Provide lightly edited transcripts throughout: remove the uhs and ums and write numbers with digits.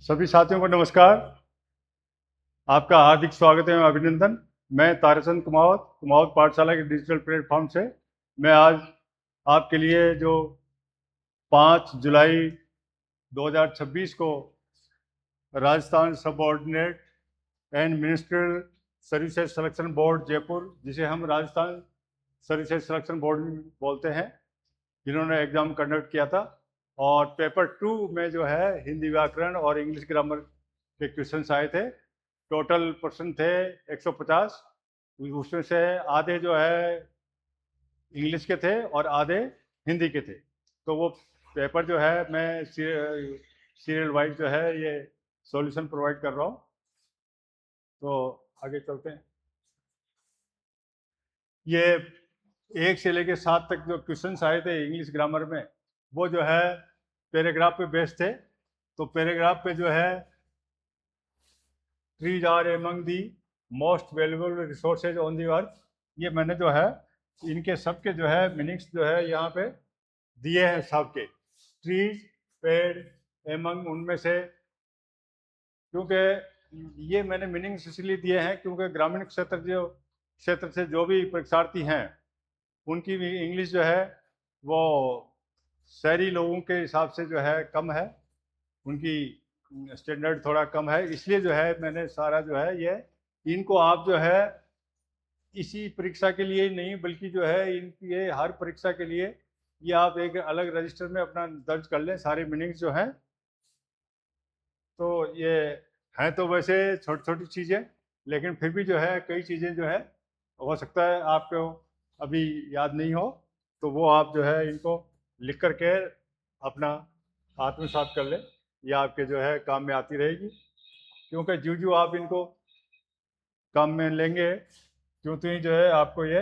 सभी साथियों को नमस्कार। आपका हार्दिक स्वागत है, अभिनंदन। मैं ताराचंद कुमावत, कुमावत पाठशाला के डिजिटल प्लेटफॉर्म से मैं आज आपके लिए जो 5 जुलाई 2026 को Rajasthan subordinate and ministerial services selection board Jaipur, जिसे हम राजस्थान सर्विसेज सिलेक्शन बोर्ड बोलते हैं, जिन्होंने एग्जाम कंडक्ट किया था। और पेपर 2 में जो है हिंदी व्याकरण और इंग्लिश ग्रामर के क्वेश्चंस आए थे। टोटल प्रश्न थे 150। उसमें से आधे जो है इंग्लिश के थे और आधे हिंदी के थे। तो वो पेपर जो है मैं सीरियल वाइज जो है ये सॉल्यूशन प्रोवाइड कर रहा हूँ। तो आगे चलते हैं। ये 1 से लेकर 7 तक जो क्वेश्चंस आए थे इंग्लिश ग्रामर में, वो जो है पैराग्राफ पे बेस्ड थे। तो पैराग्राफ पे जो है trees are among the most valuable resources on the earth, ये मैंने जो है इनके सबके जो है मीनिंग्स जो है यहाँ पे दिए हैं सबके। ट्रीज, पेड़, एमंग, उनमें से, क्योंकि ये मैंने मीनिंग्स इसलिए दिए हैं क्योंकि ग्रामीण क्षेत्र से जो भी परीक्षार्थी हैं उनकी भी इंग्लिश जो है वो शहरी लोगों के हिसाब से जो है कम है, उनकी स्टैंडर्ड थोड़ा कम है। इसलिए जो है मैंने सारा जो है ये इनको आप जो है इसी परीक्षा के लिए नहीं बल्कि जो है इनकी ये हर परीक्षा के लिए ये आप एक अलग रजिस्टर में अपना दर्ज कर लें, सारे मीनिंग्स जो हैं। तो ये हैं तो वैसे छोटी छोटी चीज़ें, लेकिन फिर भी जो है कई चीज़ें जो है हो सकता है आपको अभी याद नहीं हो, तो वो आप जो है इनको लिख करके अपना आत्मसात कर लें। ये आपके जो है काम में आती रहेगी, क्योंकि जो जो आप इनको काम में लेंगे क्यों तो ही जो है आपको ये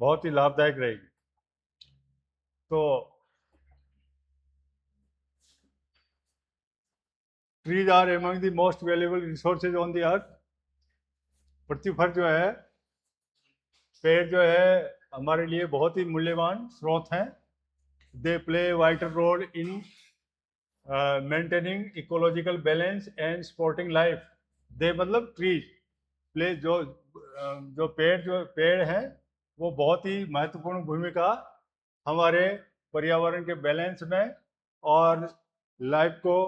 बहुत ही लाभदायक रहेगी। तो trees are among the most valuable resources on the earth. पृथ्वी पर जो है पेड़ जो है हमारे लिए बहुत ही मूल्यवान स्रोत हैं। They play vital role in maintaining ecological balance and supporting life. They मतलब ट्रीज प्ले जो पेड़ हैं वो बहुत ही महत्वपूर्ण भूमिका हमारे पर्यावरण के बैलेंस में और लाइफ को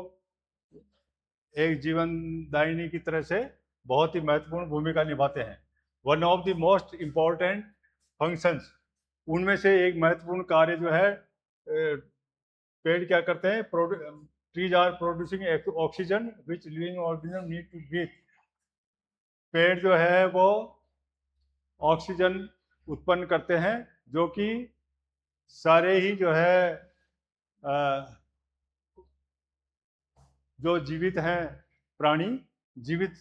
एक जीवनदायिनी की तरह से बहुत ही महत्वपूर्ण भूमिका निभाते हैं। One of the most important functions, उनमें से एक महत्वपूर्ण कार्य जो है पेड़ क्या करते हैं, trees are producing oxygen which living organism need to breathe. पेड़ जो है वो ऑक्सीजन उत्पन्न करते हैं जो कि सारे ही जो है जो जीवित हैं प्राणी, जीवित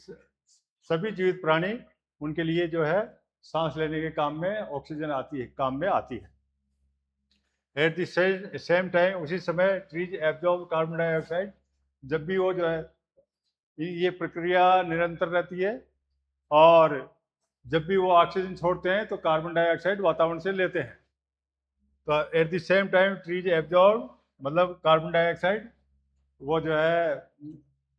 सभी जीवित प्राणी, उनके लिए जो है सांस लेने के काम में ऑक्सीजन काम में आती है। एट द सेम टाइम, उसी समय ट्रीज एब्जॉर्ब कार्बन डाइऑक्साइड। जब भी वो जो है ये प्रक्रिया निरंतर रहती है और जब भी वो ऑक्सीजन छोड़ते हैं तो कार्बन डाइऑक्साइड वातावरण से लेते हैं। तो eight the same time trees absorb मतलब कार्बन डाइऑक्साइड, वो जो है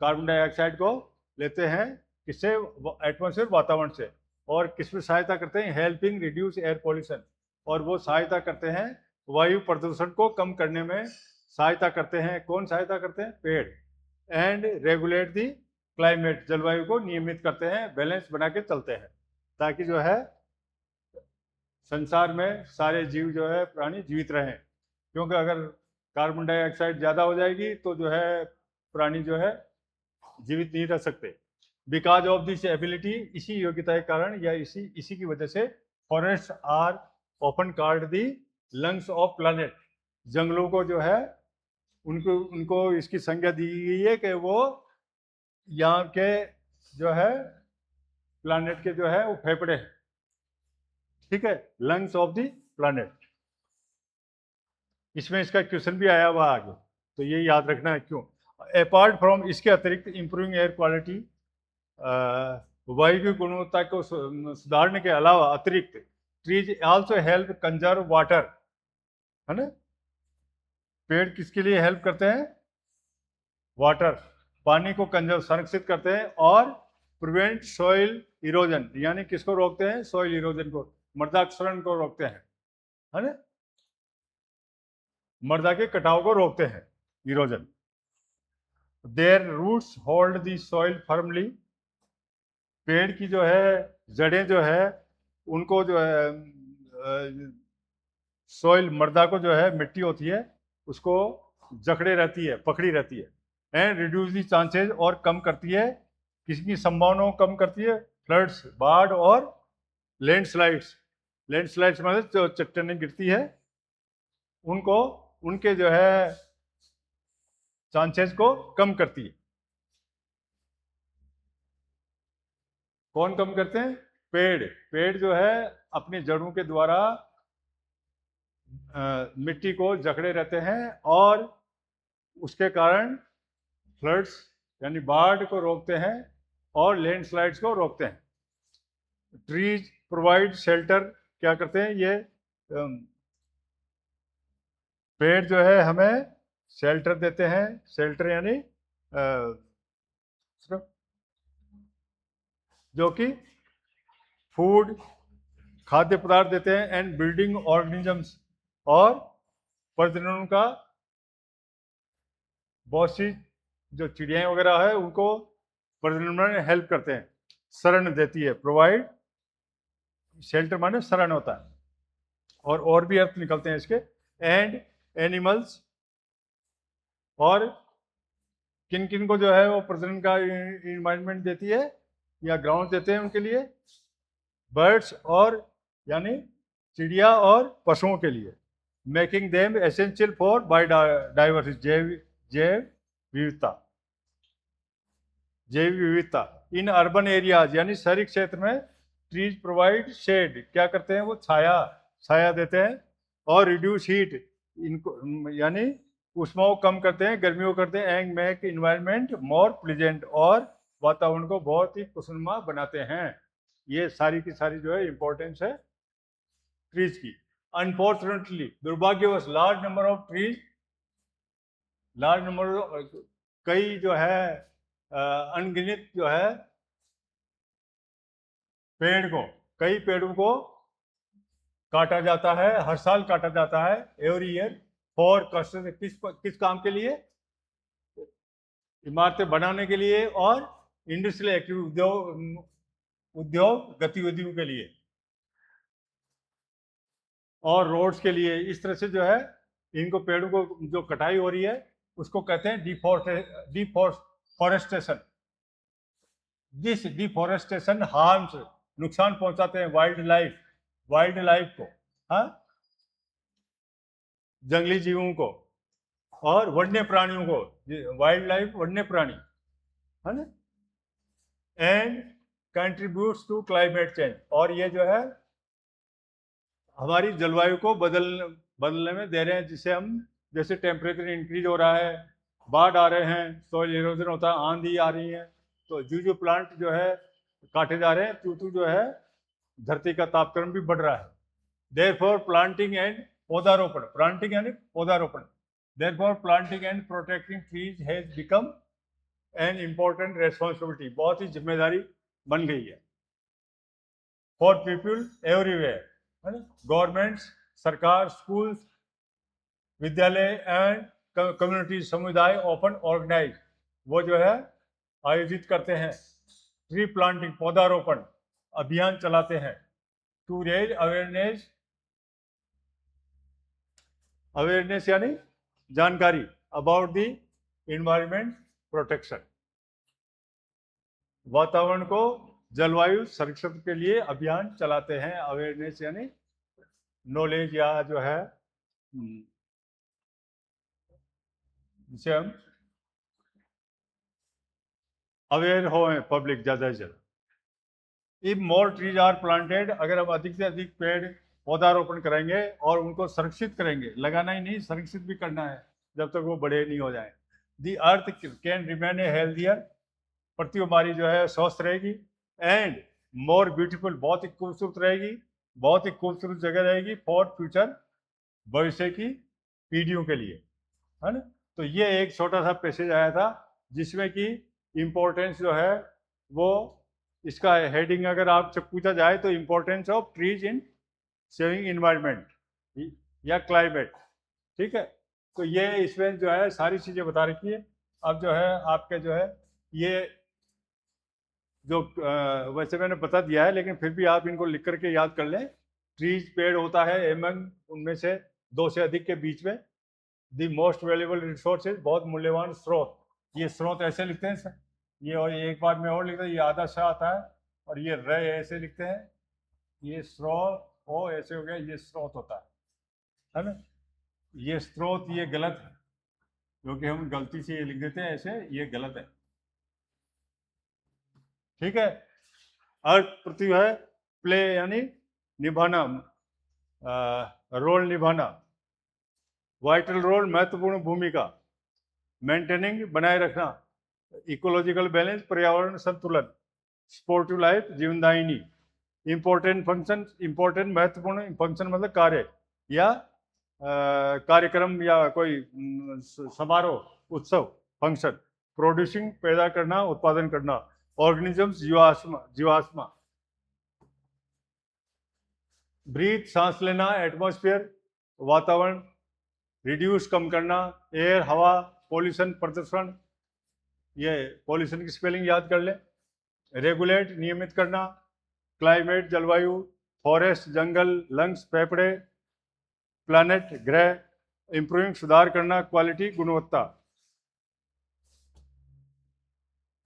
कार्बन डाइऑक्साइड को लेते हैं किससे, एटमॉस्फेयर वातावरण से, और किसमें सहायता करते हैं, हेल्पिंग रिड्यूस एयर पॉल्यूशन, और वो सहायता करते हैं वायु प्रदूषण को कम करने में सहायता करते हैं। कौन सहायता करते हैं? पेड़। एंड रेगुलेट दी क्लाइमेट, जलवायु को नियमित करते हैं, बैलेंस बना के चलते हैं ताकि जो है संसार में सारे जीव जो है प्राणी जीवित रहें। क्योंकि अगर कार्बन डाइऑक्साइड ज़्यादा हो जाएगी तो जो है प्राणी जो है जीवित नहीं रह सकते। बिकॉज ऑफ दिस एबिलिटी, इसी योग्यता के कारण या इसी की वजह से forest are often called the lungs of planet. जंगलों को जो है उनको इसकी संज्ञा दी गई है कि वो यहाँ के जो है प्लानट के जो है वो फेफड़े हैं। ठीक है, लंग्स ऑफ द प्लानट। इसमें इसका क्वेश्चन भी आया हुआ आगे, तो ये याद रखना है क्यों। अपार्ट फ्रॉम, इसके अतिरिक्त इम्प्रूविंग एयर क्वालिटी, वायु की गुणवत्ता को सुधारने के अलावा अतिरिक्त trees also help conserve water, है ना। पेड़ किसके लिए हेल्प करते हैं? वाटर, पानी को कंजर्व संरक्षित करते हैं और प्रिवेंट सॉइल इरोजन, यानी किसको रोकते हैं? सॉइल इरोजन को, मृदा क्षरण को रोकते हैं, है ना, मृदा के कटाव को रोकते हैं, erosion. Their roots hold the soil firmly, पेड़ की जो है जड़ें जो है उनको जो है सॉइल, मृदा को जो है मिट्टी होती है उसको जकड़े रहती है, पकड़ी रहती है। एंड रिड्यूस दी चांसेस, और कम करती है, किसकी संभावनाओं कम करती है? फ्लड्स, बाढ़ और लैंडस्लाइड्स। लैंडस्लाइड्स मतलब जो चट्टानें गिरती है उनको, उनके जो है चांसेस को कम करती है। कौन कम करते हैं? पेड़। पेड़ जो है अपनी जड़ों के द्वारा मिट्टी को जकड़े रहते हैं और उसके कारण फ्लड्स यानी बाढ़ को रोकते हैं और लैंडस्लाइड्स को रोकते हैं। ट्रीज प्रोवाइड शेल्टर, क्या करते हैं ये पेड़ जो है हमें शेल्टर देते हैं। शेल्टर यानी जो कि फूड, खाद्य पदार्थ देते हैं, एंड बिल्डिंग ऑर्गेनिजम्स, और प्रजनन का बहुत सी जो चिड़ियाएं वगैरह है उनको प्रजनन में हेल्प करते हैं, शरण देती है। प्रोवाइड, शेल्टर माने शरण होता है, और भी अर्थ निकलते हैं इसके। एंड एनिमल्स, और किन किन को जो है वो प्रजनन का इन्वायरमेंट देती है या ग्राउंड देते हैं उनके लिए? बर्ड्स, और यानी चिड़िया और पशुओं के लिए। Making them essential for biodiversity, जैव विविधता, जैव विविधता। इन अर्बन एरियाज यानी शहरी क्षेत्र में ट्रीज प्रोवाइड शेड, क्या करते हैं वो? छाया देते हैं, और रिड्यूस हीट, इनको यानी उष्मा को कम करते हैं, गर्मियों को करते हैं, and make environment more pleasant, और वातावरण को बहुत ही खुशनुमा बनाते हैं। ये सारी की सारी जो है इंपॉर्टेंस है ट्रीज की। अनफॉर्चुनेटली, दुर्भाग्यवश, large number of trees, large number, कई जो है अनगिनत जो है कई पेड़ों को काटा जाता है, हर साल काटा जाता है, एवरी ईयर, फॉर कंस्ट्रक्शन, किस काम के लिए? इमारतें बनाने के लिए और इंडस्ट्रियल एक्टिविटी, उद्योग गतिविधियों के लिए, और रोड्स के लिए। इस तरह से जो है इनको पेड़ों को जो कटाई हो रही है उसको कहते हैं डिफॉरेस्टेशन। दिस डिफॉरेस्टेशन हार्म्स, नुकसान पहुंचाते हैं वाइल्ड लाइफ को, हाँ, जंगली जीवों को और वन्य प्राणियों को। वाइल्ड लाइफ, वन्य प्राणी, है ना। And contributes to climate change, और ये जो है हमारी जलवायु को बदलने में दे रहे हैं, जिससे हम, जैसे टेम्परेचर इंक्रीज हो रहा है, बाढ़ आ रहे हैं, सॉइल इरोजन होता है, आंधी आ रही है, तो जो प्लांट जो है काटे जा रहे हैं, त्यों जो है धरती का तापक्रम भी बढ़ रहा है। देयरफॉर प्लांटिंग एंड पौधारोपण, प्लांटिंग यानी पौधारोपण, therefore planting and protecting trees has become an important responsibility, बहुत ही जिम्मेदारी बन गई है। फॉर पीपल एवरीवेयर, है ना, गवर्नमेंट्स, सरकार, स्कूल्स, विद्यालय एंड कम्युनिटी, समुदाय ओपन ऑर्गेनाइज, वो जो है आयोजित करते हैं ट्री प्लांटिंग, पौधारोपण अभियान चलाते हैं, टू रेज अवेयरनेस यानी जानकारी अबाउट द इन्वायरमेंट प्रोटेक्शन, वातावरण को जलवायु संरक्षण के लिए अभियान चलाते हैं। अवेयरनेस यानी नॉलेज, या जो है जिसे हम अवेयर हो पब्लिक ज़्यादा से ज़्यादा। If more trees are planted, अगर हम अधिक से अधिक पेड़ पौधारोपण करेंगे और उनको संरक्षित करेंगे, लगाना ही नहीं, संरक्षित भी करना है जब तक वो बड़े नहीं हो जाए। The earth can remain a healthier, पृथ्वी हमारी जो है स्वस्थ रहेगी, एंड मोर ब्यूटीफुल, बहुत ही खूबसूरत रहेगी, बहुत ही खूबसूरत जगह रहेगी फॉर फ्यूचर, भविष्य की पीढ़ियों के लिए, है ना। तो ये एक छोटा सा पैसेज आया था जिसमें कि इम्पोर्टेंस जो है वो, इसका हेडिंग अगर आपसे पूछा जाए तो importance of trees in saving environment या क्लाइमेट, ठीक है। तो ये इसमें जो है सारी चीज़ें बता रखी है। अब जो है आपके जो है ये जो वैसे मैंने बता दिया है, लेकिन फिर भी आप इनको लिख करके याद कर लें। ट्रीज पेड़ होता है एमंग उनमें से 2 से अधिक के बीच में। द मोस्ट वैल्यूएबल रिसोर्सेज, बहुत मूल्यवान स्रोत। ये स्रोत ऐसे लिखते हैं सर, ये और एक बार में और लिखते हैं, ये आधा सा आता है, और ये र ऐसे लिखते हैं, ये स्रोत ओ ऐसे हो गया, ये स्रोत होता है ना। ये स्रोत ये गलत है, क्योंकि हम गलती से ये लिख देते हैं ऐसे, ये गलत है, ठीक है। अर्थ पृथ्वी है, प्ले यानी निभाना, रोल निभाना, वाइटल रोल महत्वपूर्ण भूमिका, मेंटेनिंग बनाए रखना, इकोलॉजिकल बैलेंस पर्यावरण संतुलन, स्पोर्टिव लाइफ जीवनदायिनी, इंपॉर्टेंट फंक्शन, इंपॉर्टेंट महत्वपूर्ण फंक्शन मतलब कार्य या कार्यक्रम या कोई समारोह उत्सव फंक्शन, प्रोड्यूसिंग पैदा करना उत्पादन करना, ऑर्गेनिजम्स जीवाश्मा, ब्रीथ सांस लेना, एटमॉस्फेयर वातावरण, रिड्यूस कम करना, एयर हवा, पॉल्यूशन प्रदूषण, ये पॉल्यूशन की स्पेलिंग याद कर ले, रेगुलेट नियमित करना, क्लाइमेट जलवायु, फॉरेस्ट जंगल, लंग्स फेफड़े, प्लैनेट ग्रह, इंप्रूविंग सुधार करना, क्वालिटी गुणवत्ता।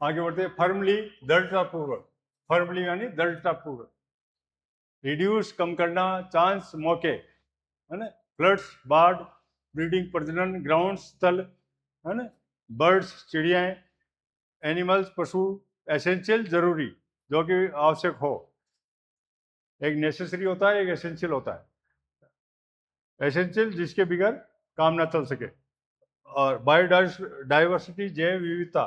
आगे बढ़ते, फर्मली दृढ़तापूर्वक, फर्मली यानी दृढ़तापूर्वक, रिड्यूस कम करना, चांस मौके, है ना, फ्लड्स बाढ़, ब्रीडिंग प्रजनन ग्राउंड स्थल, है ना, बर्ड्स चिड़ियाँ, एनिमल्स पशु, एसेंशियल जरूरी जो कि आवश्यक हो, एक नेसेसरी होता है एक एसेंशियल होता है, एसेंशियल जिसके बगैर काम ना चल सके, और बायोडाइवर्सिटी जैव विविधता,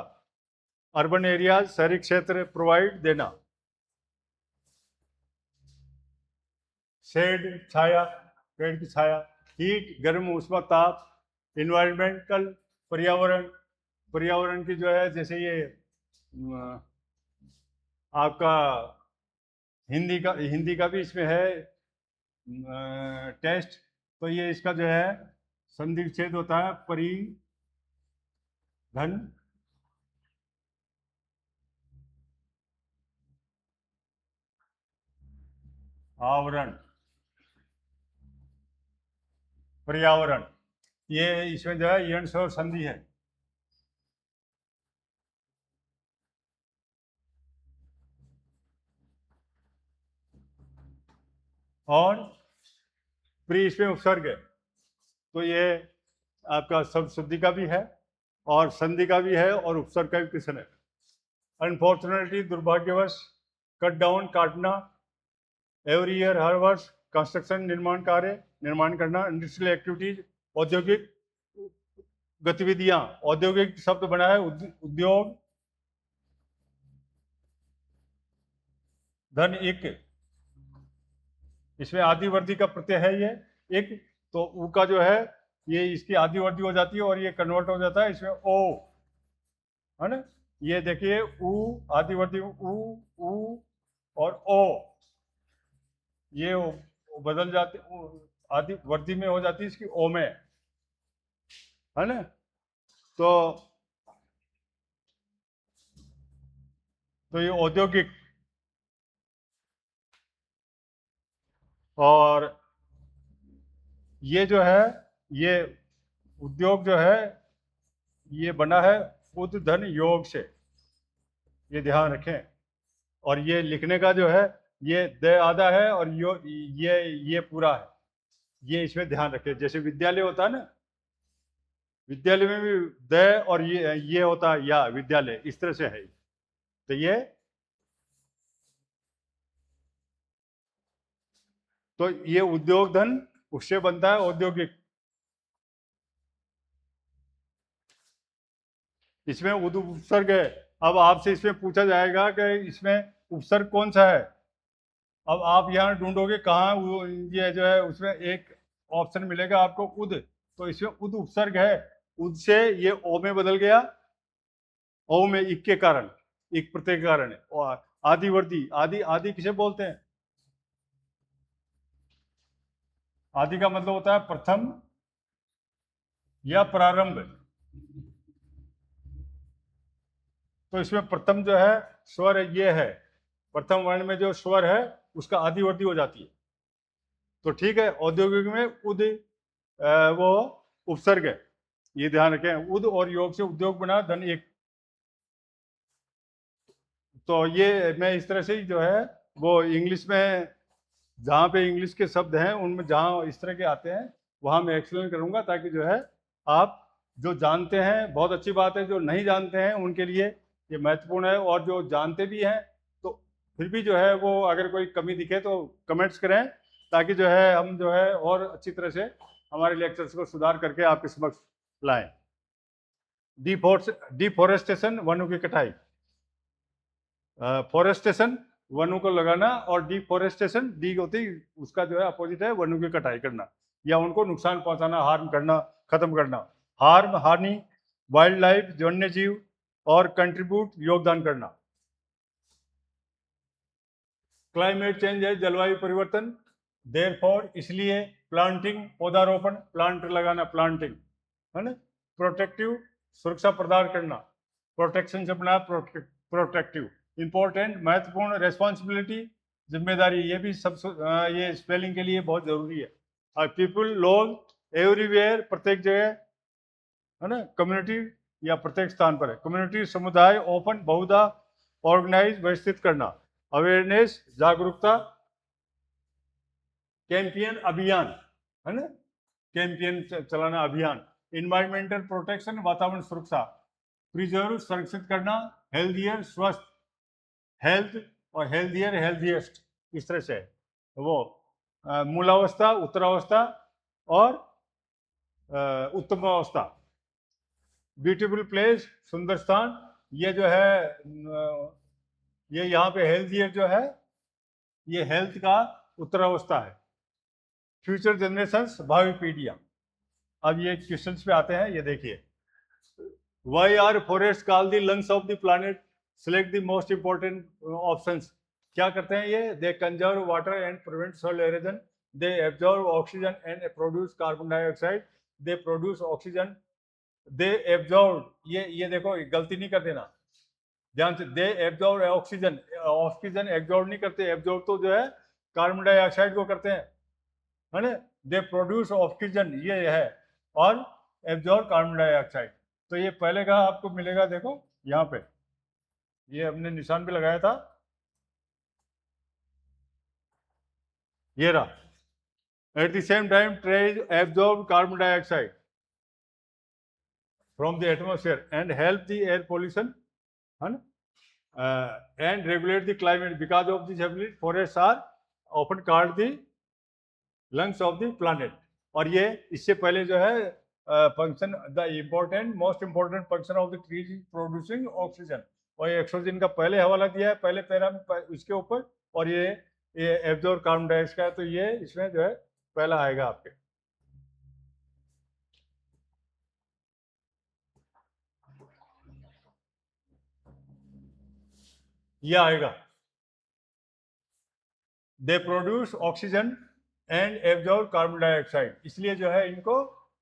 अर्बन एरियाज शहरी क्षेत्र प्रोवाइड देना, शेड छाया, पेड़ की छाया, हीट गर्म उष्मा ताप, इन्वायरमेंटल पर्यावरण, पर्यावरण की जो है जैसे ये आपका हिंदी का भी इसमें है टेस्ट, तो ये इसका जो है संधि विच्छेद होता है, परिघन आवरण पर्यावरण, ये इसमें जो है यंश और संधि है। और प्री इसमें उपसर्ग है, तो ये आपका सब शुद्धि का भी है और संधि का भी है और उपसर्ग का भी क्वेश्चन है। अनफॉर्चुनेटली दुर्भाग्यवश, कट डाउन काटना, एवरी ईयर हर वर्ष, कंस्ट्रक्शन निर्माण कार्य निर्माण करना, इंडस्ट्रियल एक्टिविटीज औद्योगिक गतिविधियां, औद्योगिक शब्द बना है उद्योग, धन एक, इसमें आदिवर्ती का प्रत्यय है ये एक, तो ऊ का जो है ये इसकी आदिवर्ती हो जाती है और ये कन्वर्ट हो जाता है इसमें ओ, है ना। ये देखिए ऊ आदिवर्ती ऊ और ओ, ये बदल जाते आदि वर्दी में हो जाती है इसकी ओ में, है ना। तो ये औद्योगिक, और ये जो है ये उद्योग जो है ये बना है उद्धन योग से, ये ध्यान रखें। और ये लिखने का जो है ये द आधा है और ये पूरा है, ये इसमें ध्यान रखें। जैसे विद्यालय होता है ना, विद्यालय में भी द और ये होता है या विद्यालय, इस तरह से है। तो ये उद्योग धन उससे बनता है औद्योगिक। इसमें उपसर्ग है। अब आपसे इसमें पूछा जाएगा कि इसमें उपसर्ग कौन सा है। अब आप यहाँ ढूंढोगे कहाँ, ये जो है उसमें एक ऑप्शन मिलेगा आपको उद, तो इसमें उद उपसर्ग है, उद से ये ओ में बदल गया, औ में इक के कारण, इक प्रत्यय के कारण है। और आदिवर्ती, आदि आदि किसे बोलते हैं? आदि का मतलब होता है प्रथम या प्रारंभ। तो इसमें प्रथम जो है स्वर ये है, प्रथम वर्ण में जो स्वर है उसका आदिवर्ती हो जाती है। तो ठीक है, औद्योगिक में उद वो उपसर्ग है, ये ध्यान रखें। उद और योग से उद्योग बना, धन एक। तो ये मैं इस तरह से ही जो है वो इंग्लिश में जहाँ पे इंग्लिश के शब्द हैं उनमें जहाँ इस तरह के आते हैं वहाँ मैं एक्सप्लेन करूँगा, ताकि जो है आप जो जानते हैं बहुत अच्छी बात है, जो नहीं जानते हैं उनके लिए ये महत्वपूर्ण है। और जो जानते भी हैं तो फिर भी जो है वो अगर कोई कमी दिखे तो कमेंट्स करें, ताकि जो है हम जो है और अच्छी तरह से हमारे लेक्चर्स को सुधार करके आपके समक्ष लाएं। डिफोरेस्टेशन, वनों की कटाई। फॉरेस्टेशन वनों को लगाना, और डिफोरेस्टेशन डी होती उसका जो है अपोजिट है, वनों की कटाई करना या उनको नुकसान पहुंचाना, हार्म करना, खत्म करना। हार्म हानि, वाइल्ड लाइफ वन्य जीव, और कंट्रीब्यूट योगदान करना। क्लाइमेट चेंज है जलवायु परिवर्तन, देयरफॉर इसलिए, प्लांटिंग पौधारोपण, प्लांट लगाना, प्लांटिंग है ना। प्रोटेक्टिव सुरक्षा प्रदान करना, प्रोटेक्शन से बना प्रोटेक्टिव। इंपॉर्टेंट महत्वपूर्ण, रेस्पॉन्सिबिलिटी जिम्मेदारी, ये भी सब ये स्पेलिंग के लिए बहुत जरूरी है। पीपल लोग, एवरीवेयर प्रत्येक जगह है ना, कम्युनिटी या प्रत्येक स्थान पर है। कम्युनिटी समुदाय, ओपन बहुधा, ऑर्गेनाइज व्यवस्थित करना। अवेयरनेस जागरूकता, कैंपियन अभियान है ना, कैंपियन चलाना, अभियान। इन्वायरमेंटल प्रोटेक्शन वातावरण सुरक्षा। प्रिजर्व संरक्षित करना, हेल्थियर स्वस्थ, हेल्थ और हेल्थियर हेल्थिएस्ट, इस तरह से है वो। मूलावस्था, उत्तरावस्था और उत्तम अवस्था। ब्यूटीफुल प्लेस सुंदर स्थान, ये जो है ये यहाँ पे हेल्थियर जो है ये हेल्थ का उत्तरावस्था है। फ्यूचर जनरेशंस भावी पीढ़ियां। अब ये क्वेश्चंस पे आते हैं, ये देखिए। Why are forest called the lungs of the planet? Select the most important options. क्या करते हैं ये? They conserve water and prevent soil erosion, they absorb oxygen and produce carbon dioxide, they produce oxygen, they absorb, ये देखो गलती नहीं कर देना ध्यान से, they absorb oxygen, oxygen absorb नहीं करते, एब्जॉर्ब तो जो है कार्बन डाइऑक्साइड को करते हैं है ना। दे प्रोड्यूस ऑक्सीजन ये है, और एब्जॉर्ब कार्बन डाइऑक्साइड। तो ये पहले का आपको मिलेगा, देखो यहाँ पे ये हमने निशान भी लगाया था, ये रहा। At the same time trees absorb carbon dioxide from the atmosphere and help the air pollution है ना, and regulate the climate. Because of this ability, forests are often called the lungs of the planet. और ये इससे पहले जो है function, the important most important function of the trees is producing oxygen, और ये ऑक्सीजन का पहले हवाला दिया है पहले पैरा में इसके ऊपर, और ये एब्जॉर्ब कार्बन डाइऑक्साइड का, तो ये इसमें जो है पहला आएगा आपके। ये आएगा, दे produce oxygen and absorb carbon dioxide, इसलिए जो है इनको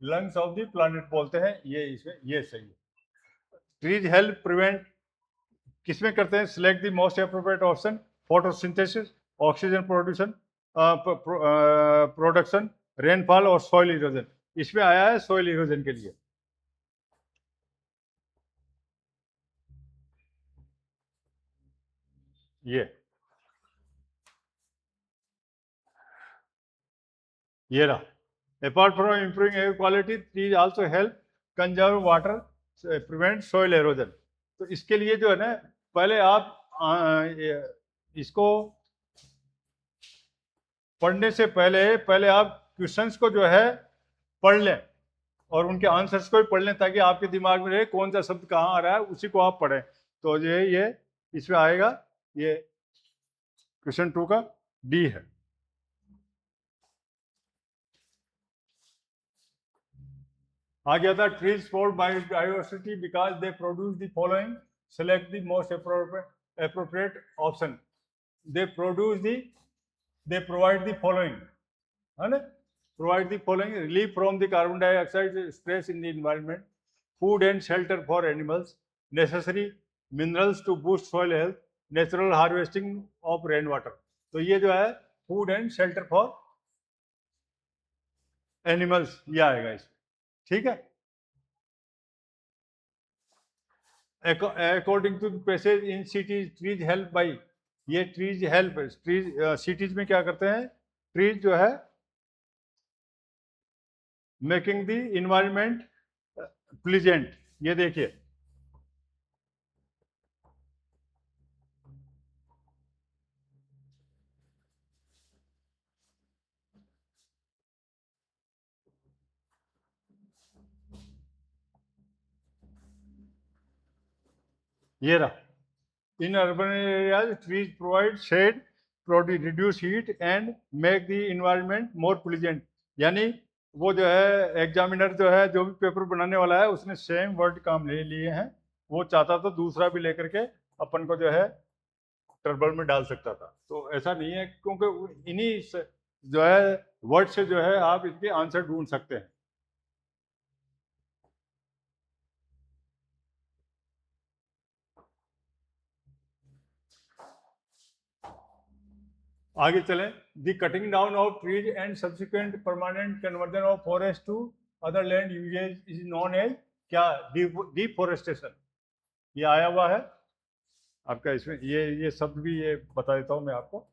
लंग्स ऑफ द प्लैनेट बोलते हैं। ये इसमें ये सही है। ट्रीज हेल्प प्रिवेंट, किसमें करते हैं? Select the most appropriate option. Photosynthesis, oxygen production production, rainfall और सॉइल इरोजन। इसमें आया है सॉइल इरोजन के लिए। ये रहा। Apart from improving air quality, trees also help conserve water, prevent soil halogen. तो इसके लिए जो है ना, पहले आप इसको पढ़ने से पहले आप क्वेश्चंस को जो है पढ़ लें, और उनके आंसर्स को भी पढ़ लें, ताकि आपके दिमाग में रहे कौन सा शब्द कहाँ आ रहा है, उसी को आप पढ़ें। तो ये इसमें आएगा, ये क्वेश्चन 2 का डी है। आ गया था, trees for biodiversity because they produce the following select the most appropriate option. They provide the following, है ना? Provide the following: relief from the carbon dioxide stress in the environment, food and shelter for animals, necessary minerals to boost soil health, natural harvesting of rainwater. तो ये जो है food and shelter for animals ये आएगा इसमें, ठीक है। According to passage in cities trees help by, ये ट्रीज हेल्प, ट्रीज सिटीज में क्या करते हैं, ट्रीज जो है मेकिंग द इन्वायरमेंट प्लीजेंट। ये देखिए ये रहा, in urban areas trees provide shade, reduce heat and make the environment more pleasant. यानी वो जो है एग्जामिनर जो है, जो भी पेपर बनाने वाला है, उसने सेम वर्ड काम ले लिए हैं। वो चाहता तो दूसरा भी लेकर के अपन को जो है ट्रबल में डाल सकता था, तो ऐसा नहीं है, क्योंकि इन्हीं जो है वर्ड से जो है आप इसके आंसर ढूंढ सकते हैं। आगे चलें, the cutting down of trees and subsequent permanent conversion of forest to other land uses is known as क्या, डिफॉरेस्टेशन। ये आया हुआ है आपका इसमें, ये शब्द भी ये बता देता हूं मैं आपको।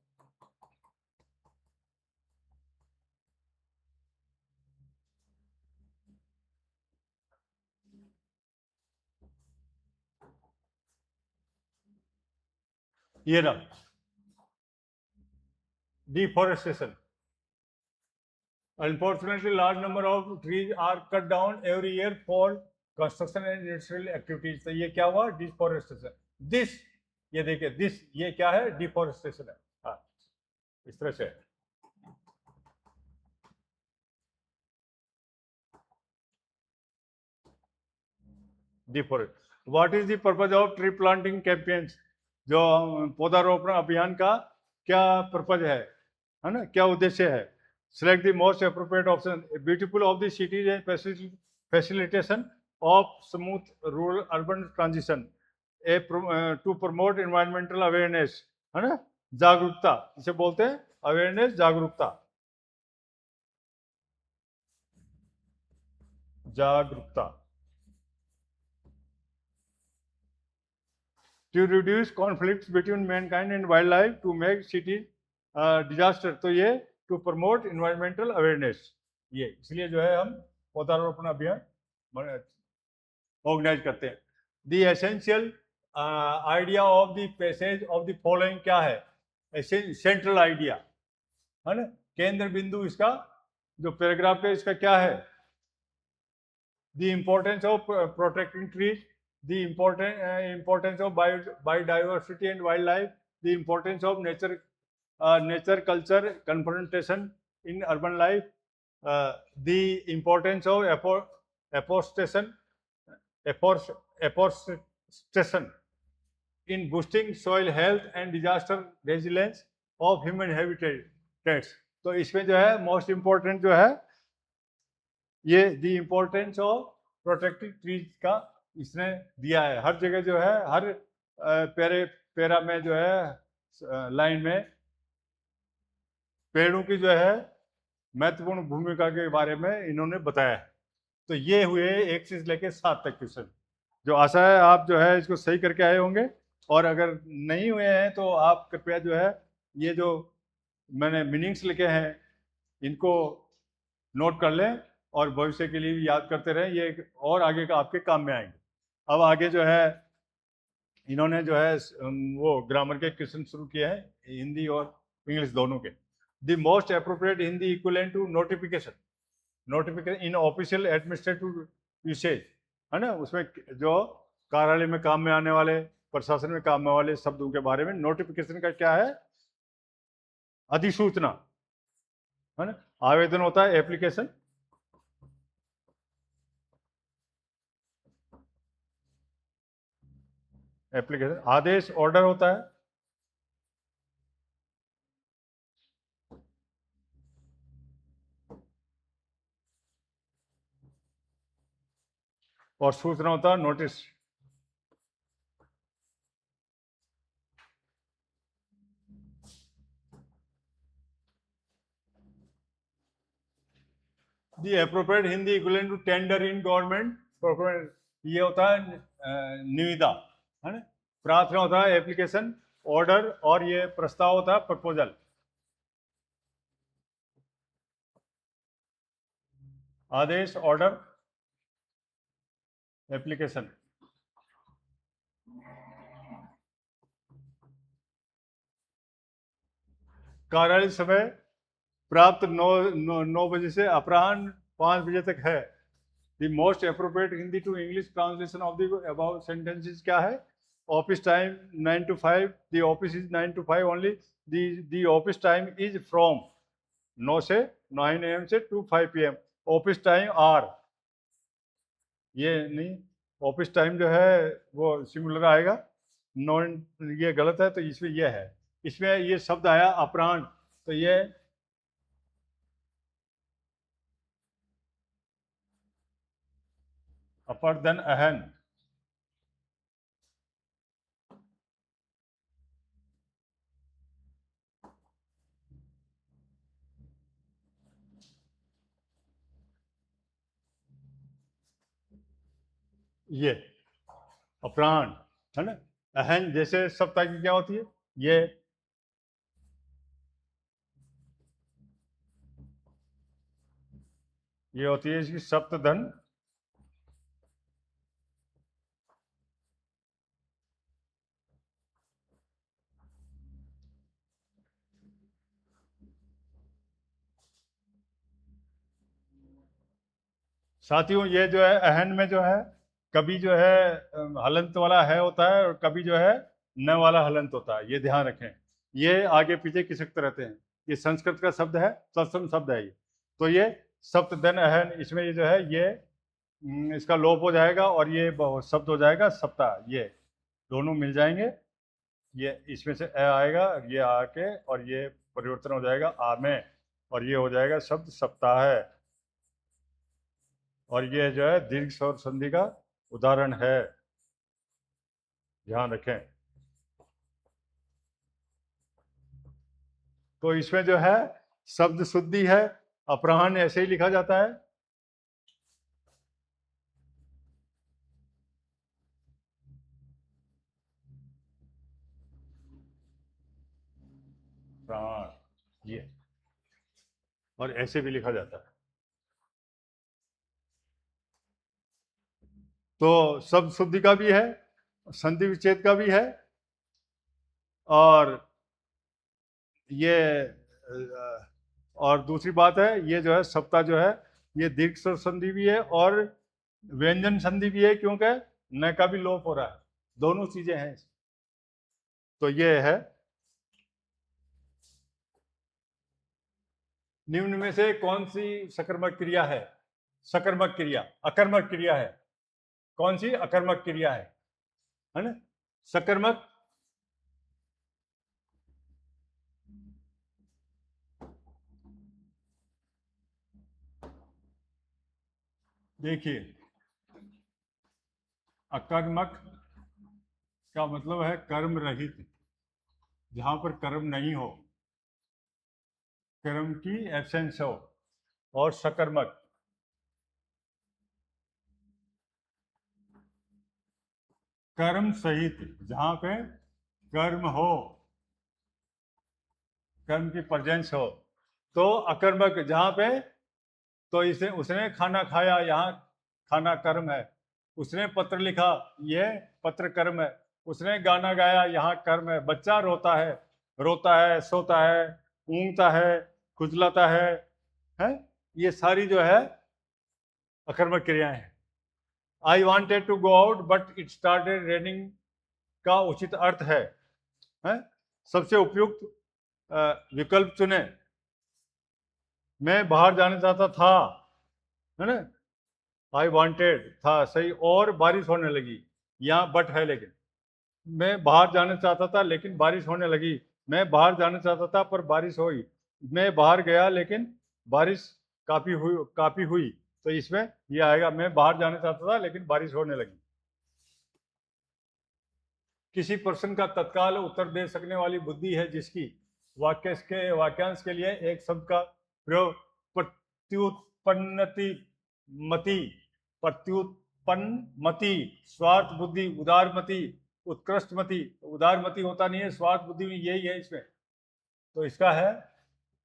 ये ना deforestation. Unfortunately, large number of trees are cut down every year for construction and industrial activities. तो ये क्या हुआ, deforestation. This, ये देखिए this, ये क्या है, deforestation है। हाँ, इस तरह से deforest. What is the purpose of tree planting campaigns? जो पौधारोपण अभियान का क्या पर्पज है ना, क्या उद्देश्य है? Select the most appropriate option. Beautiful of the cities and facilitation of smooth rural urban transition. To promote environmental awareness, है ना, जागरूकता, इसे बोलते हैं अवेयरनेस, जागरूकता, जागरूकता। To reduce conflicts between mankind and wildlife, to make cities disaster. तो ये टू प्रमोट इन्वायरमेंटल अवेयरनेस, ये इसलिए जो है हम पौधारोपण अभियान ऑर्गेनाइज करते हैं। The essential idea of the passage of the following क्या है, सेंट्रल आइडिया, है ना, केंद्र बिंदु इसका जो पैराग्राफ है इसका क्या है? The importance of protecting trees, the importance of biodiversity and wildlife, the importance of nature culture confrontation in urban life, the importance of afforestation in boosting soil health and disaster resilience of human habitats. तो इसमें जो है most important जो है ये the importance of protecting trees का इसने दिया है। हर जगह जो है, हर पैरा में जो है लाइन में पेड़ों की जो है महत्वपूर्ण भूमिका के बारे में इन्होंने बताया है। तो ये हुए 1 से लेकर 7 तक क्वेश्चन, जो आशा है आप जो है इसको सही करके आए होंगे, और अगर नहीं हुए हैं तो आप कृपया जो है ये जो मैंने मीनिंग्स लिखे हैं इनको नोट कर लें और भविष्य के लिए भी याद करते रहें, ये और आगे का आपके काम में आएंगे। अब आगे जो है इन्होंने जो है वो ग्रामर के क्वेश्चन शुरू किए हैं, हिंदी और इंग्लिश दोनों के। The most appropriate Hindi equivalent to notification, notification in official administrative usage, है ना, उसमें जो कार्यालय में काम में आने वाले, प्रशासन में काम में वाले शब्दों के बारे में नोटिफिकेशन का क्या है, अधिसूचना, है ना, आवेदन होता है, एप्लीकेशन। एप्लीकेशन। आदेश ऑर्डर होता है। और सूचना होता है notice. The appropriate Hindi equivalent to tender in government, ये होता है निविदा, है ना। प्रार्थना होता है एप्लीकेशन, ऑर्डर, और ये प्रस्ताव होता है प्रपोजल। आदेश, ऑर्डर, एप्लीकेशन। कार्यालय समय प्राप्त 9 बजे से अपराह्न 5 बजे तक है। The most appropriate Hindi to English translation of the above sentences क्या है? Office time 9 to 5, the office is 9 to 5 only, the office time is from 9 से 9 AM से 2 5 PM। ऑफिस टाइम आर, ये नहीं, ऑफिस टाइम जो है वो सिंगुलर आएगा, नॉन, ये गलत है, तो इसमें ये है। इसमें ये शब्द आया अपराह्न, तो ये अपर देन अहन। ये अपराह्न, है ना। अहन जैसे सप्ताह की क्या होती है? ये होती है इसकी सप्तधन। साथियों, ये जो है अहन में जो है कभी जो है हलंत वाला है होता है, और कभी जो है न वाला हलंत होता है, ये ध्यान रखें। ये आगे पीछे खिसकते रहते हैं। ये संस्कृत का शब्द है, तत्सम शब्द है ये। तो ये सप्तधन अहन, इसमें ये जो है ये इसका लोप हो जाएगा, और ये शब्द हो जाएगा सप्ताह। ये दोनों मिल जाएंगे, ये इसमें से अ आएगा, ये आके, और ये परिवर्तन हो जाएगा आ में, और ये हो जाएगा शब्द सप्ताह है। और ये जो है दीर्घ स्वर संधि का उदाहरण है, ध्यान रखें। तो इसमें जो है शब्द शुद्धि है, अपराह्न ऐसे ही लिखा जाता है। प्राण, ये, और ऐसे भी लिखा जाता है। तो शब्द शुद्धि का भी है, संधि विच्छेद का भी है, और ये और दूसरी बात है, ये जो है सप्ताह जो है ये दीर्घ स्वर संधि भी है और व्यंजन संधि भी है, क्योंकि न का भी लोप हो रहा है, दोनों चीजें हैं। तो ये है। निम्न में से कौन सी सकर्मक क्रिया है? सकर्मक क्रिया, अकर्मक क्रिया है। कौन सी अकर्मक क्रिया है ना? सकर्मक, देखिए, अकर्मक का मतलब है कर्म रहित, जहां पर कर्म नहीं हो, कर्म की एब्सेंस हो। और सकर्मक, कर्म सहित, जहां पे कर्म हो, कर्म की प्रेजेंस हो। तो अकर्मक जहां पे, तो इसे उसने खाना खाया, यहाँ खाना कर्म है। उसने पत्र लिखा, ये पत्र कर्म है। उसने गाना गाया, यहाँ कर्म है। बच्चा रोता है, सोता है, ऊँगता है, खुजलाता है, ये सारी जो है अकर्मक क्रियाएं हैं। I wanted to go out but it started raining का उचित अर्थ है? सबसे उपयुक्त विकल्प चुने। मैं बाहर जाना चाहता था, है ना। आई वॉन्टेड था सही, और बारिश होने लगी, यहाँ बट है लेकिन, मैं बाहर जाना चाहता था लेकिन बारिश होने लगी। मैं बाहर जाना चाहता था पर बारिश हुई। मैं बाहर गया लेकिन बारिश काफी हुई। तो इसमें ये आएगा, मैं बाहर जाना चाहता था लेकिन बारिश होने लगी। किसी प्रश्न का तत्काल उत्तर दे सकने वाली बुद्धि है जिसकी वाक्यांश के लिए एक शब्द का प्रयोग प्रत्युत्पन्नति मति प्रत्युत्पन्नमति स्वार्थ बुद्धि उदारमति उत्कृष्टमति। उदारमति होता नहीं है, स्वार्थ बुद्धि में यही है इसमें। तो इसका है,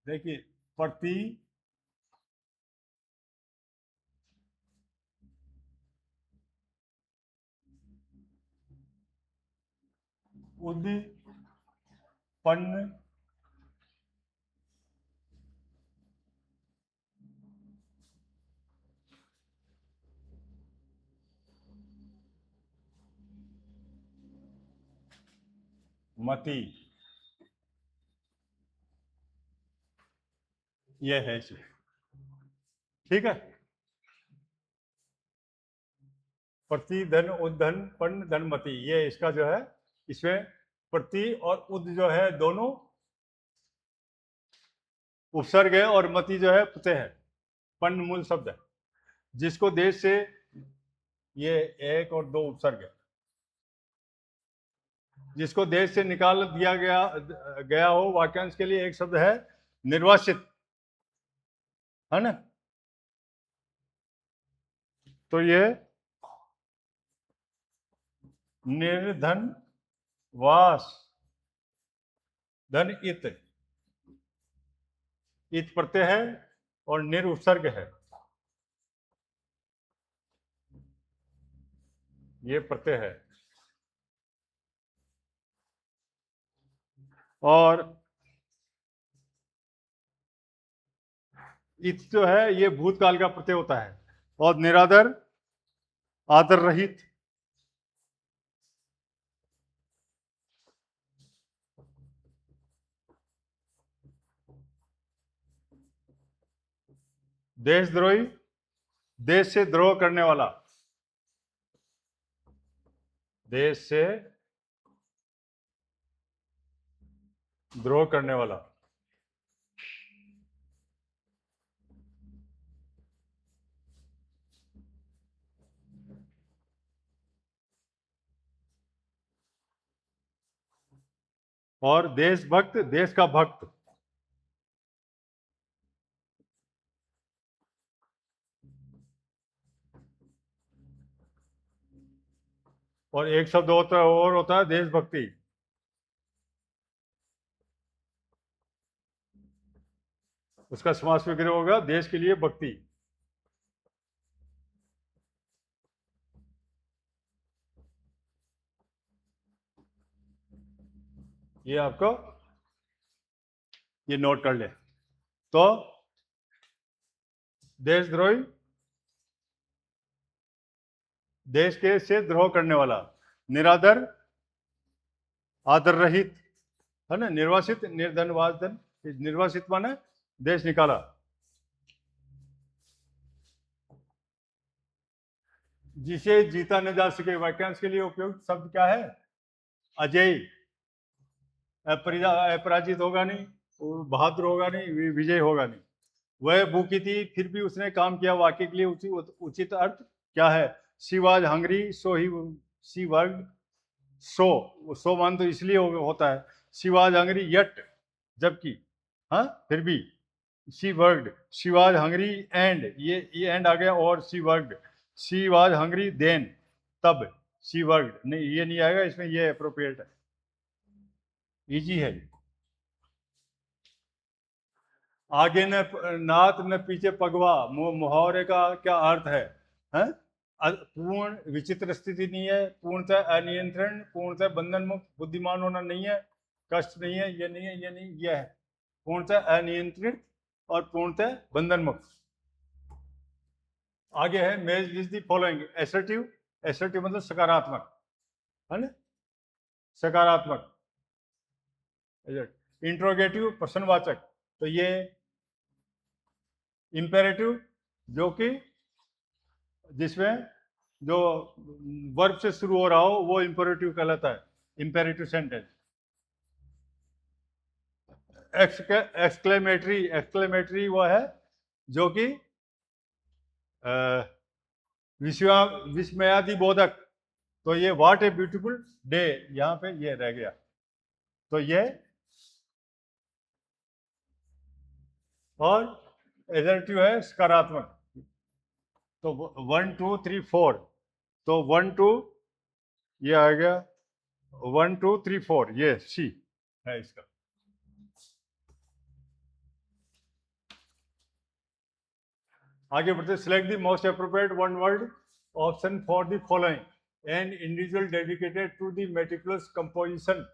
देखिए, प्रति उद्पन्न मति, ये है इसमें। ठीक है, प्रति धन उद्धन पन्न धनमति, ये इसका जो है, इसमें प्रति और उद जो है दोनों उपसर्ग है और मति जो है प्रत्यय है, पन्न मूल शब्द है। जिसको देश से, ये एक और दो उपसर्ग है। जिसको देश से निकाल दिया गया हो वाक्यांश के लिए एक शब्द है निर्वासित, है ना। तो ये निर्धन वास धन इत प्रत्यय है और निर उपसर्ग है, ये प्रत्यय है। और इत जो है ये भूतकाल का प्रत्यय होता है। और निरादर आदर रहित, देशद्रोही, देश से द्रोह करने वाला, देश से द्रोह करने वाला। और देशभक्त, देश का भक्त। और एक शब्द होता है और होता है देशभक्ति। उसका समास विग्रह होगा देश के लिए भक्ति। ये आपको ये नोट कर ले। तो देशद्रोही, देश के से द्रोह करने वाला। निरादर, आदर रहित, है ना। निर्वासित, निर्धन वासधन, निर्वासित माने देश निकाला। जिसे जीता न जा सके, वाक्यांश के लिए उपयुक्त शब्द क्या है? अजय। अपराजित होगा नहीं, बहादुर होगा नहीं, विजय होगा नहीं। वह भूखी थी फिर भी उसने काम किया, वाक्य के लिए उचित अर्थ क्या है? She was hungry so he she worked. So मान तो इसलिए होता है। शी वाज हंग्री यट, जबकि, हाँ, फिर भी। She worked, she was hungry and, ये एंड आ गया, और she worked. She was hungry then, तब। शी वर्कड नहीं, ये नहीं आएगा इसमें, ये अप्रोप्रिएट है, इजी है। आगे न नाथ न पीछे पगवा, मुहावरे का क्या अर्थ है? हैं? पूर्ण विचित्र स्थिति नहीं है, पूर्णतः अनियंत्रण, पूर्णतः बंधन मुक्त, बुद्धिमान होना नहीं है, कष्ट नहीं है, ये नहीं है, ये नहीं, ये है। पूर्णतः अनियंत्रित और पूर्णतः बंधन मुक्त। आगे है match with the following. Assertive, assertive मतलब सकारात्मक, है ना, सकारात्मक। इंट्रोगेटिव प्रश्नवाचक, तो ये इंपेरेटिव जो कि जिसमें जो वर्ब से शुरू हो रहा हो वो इंपेरेटिव कहलाता है। Imperative sentence. एक्सक्लेमेटरी वो है जो कि विस्मयादि बोधक। तो ये व्हाट ए ब्यूटीफुल डे, यहाँ पे ये रह गया। तो ये और एडजेक्टिव है सकारात्मक। तो 1 2 3 4, तो 1 2 ये आ गया, 1 2 3 4 ये सी है इसका। आगे बढ़ते, select the most appropriate one word option for the following. An individual dedicated to the meticulous composition,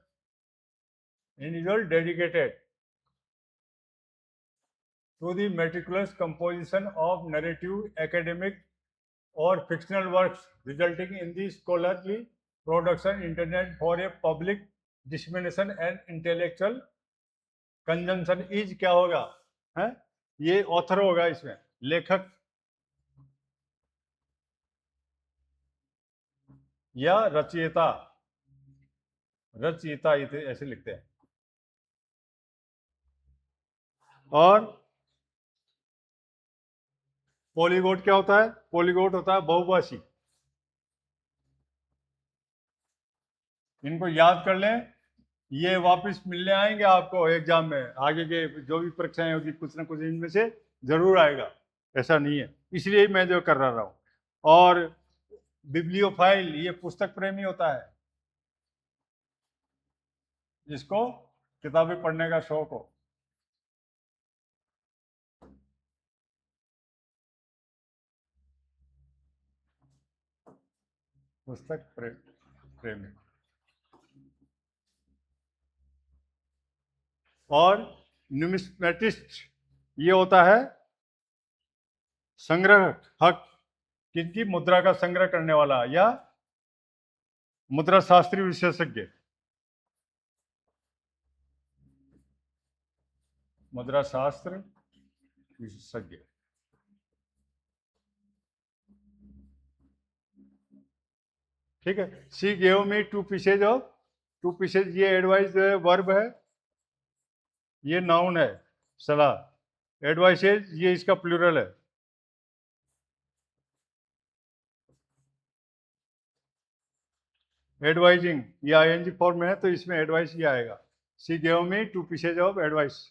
individual dedicated to the meticulous composition of narrative, academic, or fictional works, resulting in the scholarly production intended for a public dissemination and intellectual consumption is क्या होगा है? ये author होगा, इसमें लेखक या रचयिता, रचयिता ऐसे लिखते हैं। और पॉलीगोट क्या होता है? पॉलीगोट होता है बहुभाषी। इनको याद कर लें, ये वापस मिलने आएंगे आपको एग्जाम में, आगे के जो भी परीक्षाएं होगी कुछ ना कुछ इनमें से जरूर आएगा, ऐसा नहीं है, इसलिए मैं जो कर रहा हूँ। और बिब्लियोफाइल, ये पुस्तक प्रेमी होता है, जिसको किताबें पढ़ने का शौक हो। पुस्तक प्रेमी। और न्यूमिस्मेटिस्ट ये होता है संग्रहक, किनकी? मुद्रा का संग्रह करने वाला या मुद्रा शास्त्री विशेषज्ञ। मुद्रा शास्त्र विशेषज्ञ। ठीक है। She gave me 2 pieces of, 2 pieces ये एडवाइस जो है वर्ब है, ये नाउन है सलाह। एडवाइसेज ये इसका प्लूरल है। एडवाइजिंग ये आईएनजी फॉर्म में है, तो इसमें एडवाइस ये आएगा। She gave me 2 pieces of advice.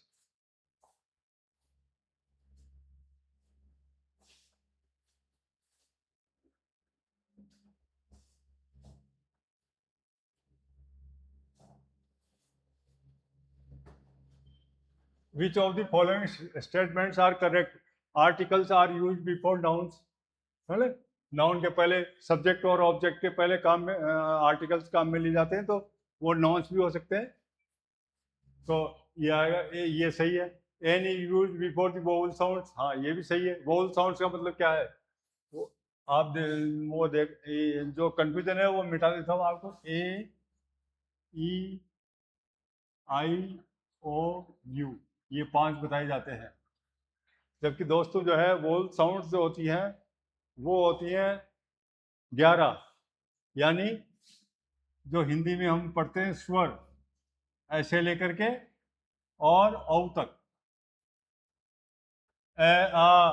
Which of the following statements are correct? Articles are used before nouns. है नाउन के पहले सब्जेक्ट और ऑब्जेक्ट के पहले काम में आर्टिकल्स काम में लिए जाते हैं, तो वो नाउन्स भी हो सकते हैं। तो ये आएगा, ये सही है। Any use before the vowel sounds, हाँ ये भी सही है। वोवल साउंड्स का मतलब क्या है? वो आप वो देख, जो कंफ्यूजन है वो मिटा देता हूँ आपको। ए ई आई ओ यू, ये 5 बताए जाते हैं। जबकि दोस्तों जो है वोवल साउंड्स जो होती हैं वो होती हैं 11, यानी जो हिंदी में हम पढ़ते हैं स्वर, ऐसे लेकर के और औ तक, ए आ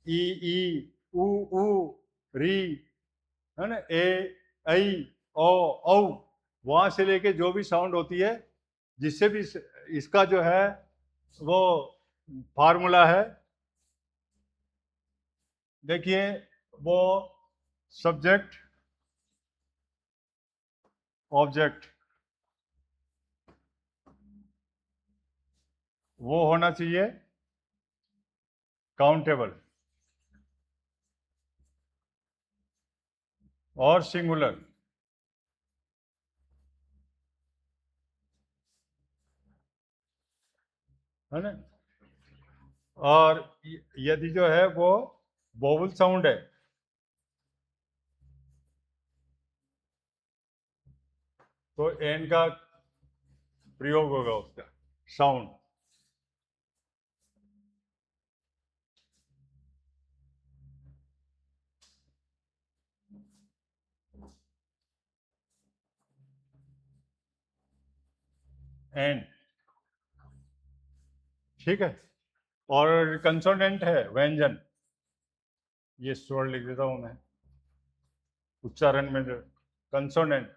ई उ ऊ री, है ना, ए ऐ ओ औ, वहां से लेके जो भी साउंड होती है, जिससे भी इसका जो है वो फार्मूला है। देखिए, वो सब्जेक्ट ऑब्जेक्ट वो होना चाहिए काउंटेबल और सिंगुलर। है ना। और यदि जो है वो वोवल साउंड है, तो एन का प्रयोग होगा उसका साउंड। एन, ठीक है। और कंसोनेंट है व्यंजन, ये स्वर लिख देता हूं मैं उच्चारण में, जो कंसोनेंट,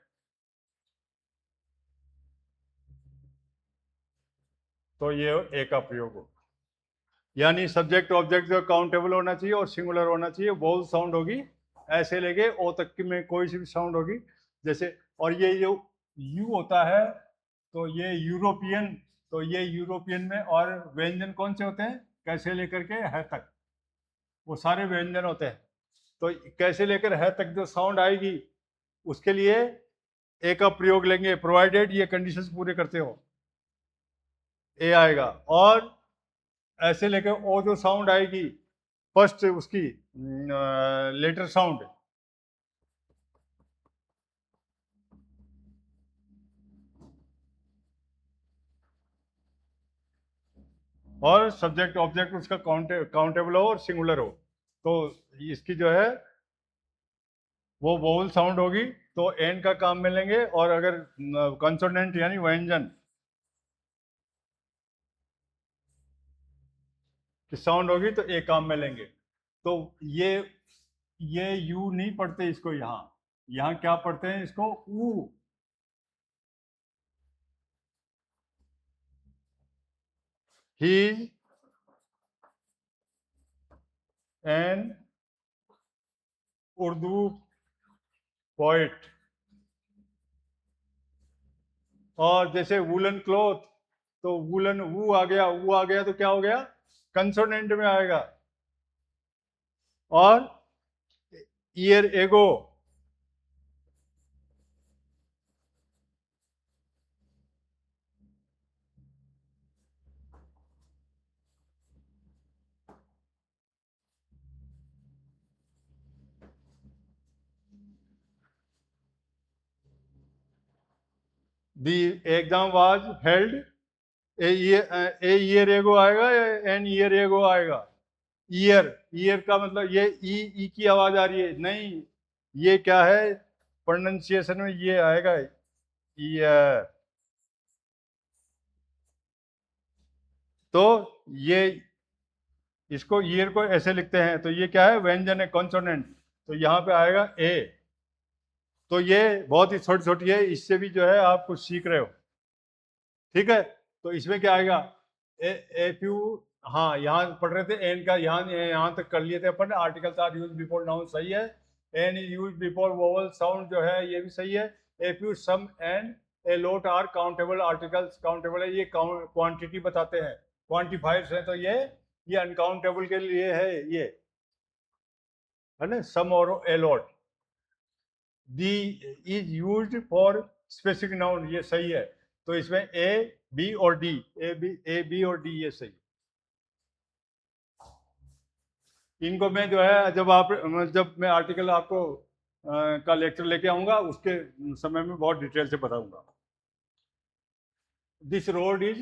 तो ये ए का प्रयोग हो। यानी सब्जेक्ट ऑब्जेक्ट जो काउंटेबल होना चाहिए और सिंगुलर होना चाहिए, वोवल साउंड होगी ऐसे लेके ओ तक की में कोई सी भी साउंड होगी जैसे। और ये जो यू होता है तो ये यूरोपियन, तो ये यूरोपियन में, और व्यंजन कौन से होते हैं, कैसे लेकर के है तक, वो सारे व्यंजन होते हैं। तो कैसे लेकर है तक जो साउंड आएगी उसके लिए ए का प्रयोग लेंगे, प्रोवाइडेड ये कंडीशंस पूरे करते हो, ए आएगा। और ऐसे लेके ओ जो साउंड आएगी फर्स्ट उसकी लेटर साउंड, और सब्जेक्ट ऑब्जेक्ट उसका काउंटेबल हो और सिंगुलर हो, तो इसकी जो है वो वोवल साउंड होगी, तो एन का काम में लेंगे। और अगर कंसोनेंट यानी व्यंजन की साउंड होगी तो ए काम में लेंगे। तो ये यू नहीं पढ़ते इसको, यहाँ क्या पढ़ते हैं इसको, ऊ। ही एन उर्दू पोइट। और जैसे वुलन क्लॉथ, तो वुलन वू आ गया, वो आ गया तो क्या हो गया, कंसोनेंट में आएगा। और year ago, the exam was held, a year ago आएगा या एन ईयर एगो आएगा। ईयर, ईयर का मतलब ये ई की आवाज आ रही है, नहीं, ये क्या है, प्रोनाउंसिएशन में ये आएगा ईयर। तो ये इसको ईयर को ऐसे लिखते हैं, तो ये क्या है, व्यंजन है, कॉन्सोनेंट, तो यहाँ पे आएगा ए। तो ये बहुत ही छोटी छोटी है, इससे भी जो है आप कुछ सीख रहे हो, ठीक है। तो इसमें क्या आएगा, एफ यू, हाँ यहाँ पढ़ रहे थे एन का, यहाँ तक कर लिए थे अपन, articles are use before noun सही है, an is use before vowel sound जो है ये भी सही है। Few some and a lot are countable articles, countable है ये क्वांटिटी बताते हैं, क्वांटिफायर्स है, तो ये अनकाउंटेबल के लिए है, ये है ना, सम और a lot. The is used for specific noun, ये सही है। तो इसमें ए बी और डी, ए बी और डी ये सही। इनको मैं जो है जब मैं आर्टिकल आपको का लेक्चर लेके आऊंगा उसके समय में बहुत डिटेल से बताऊंगा। This road is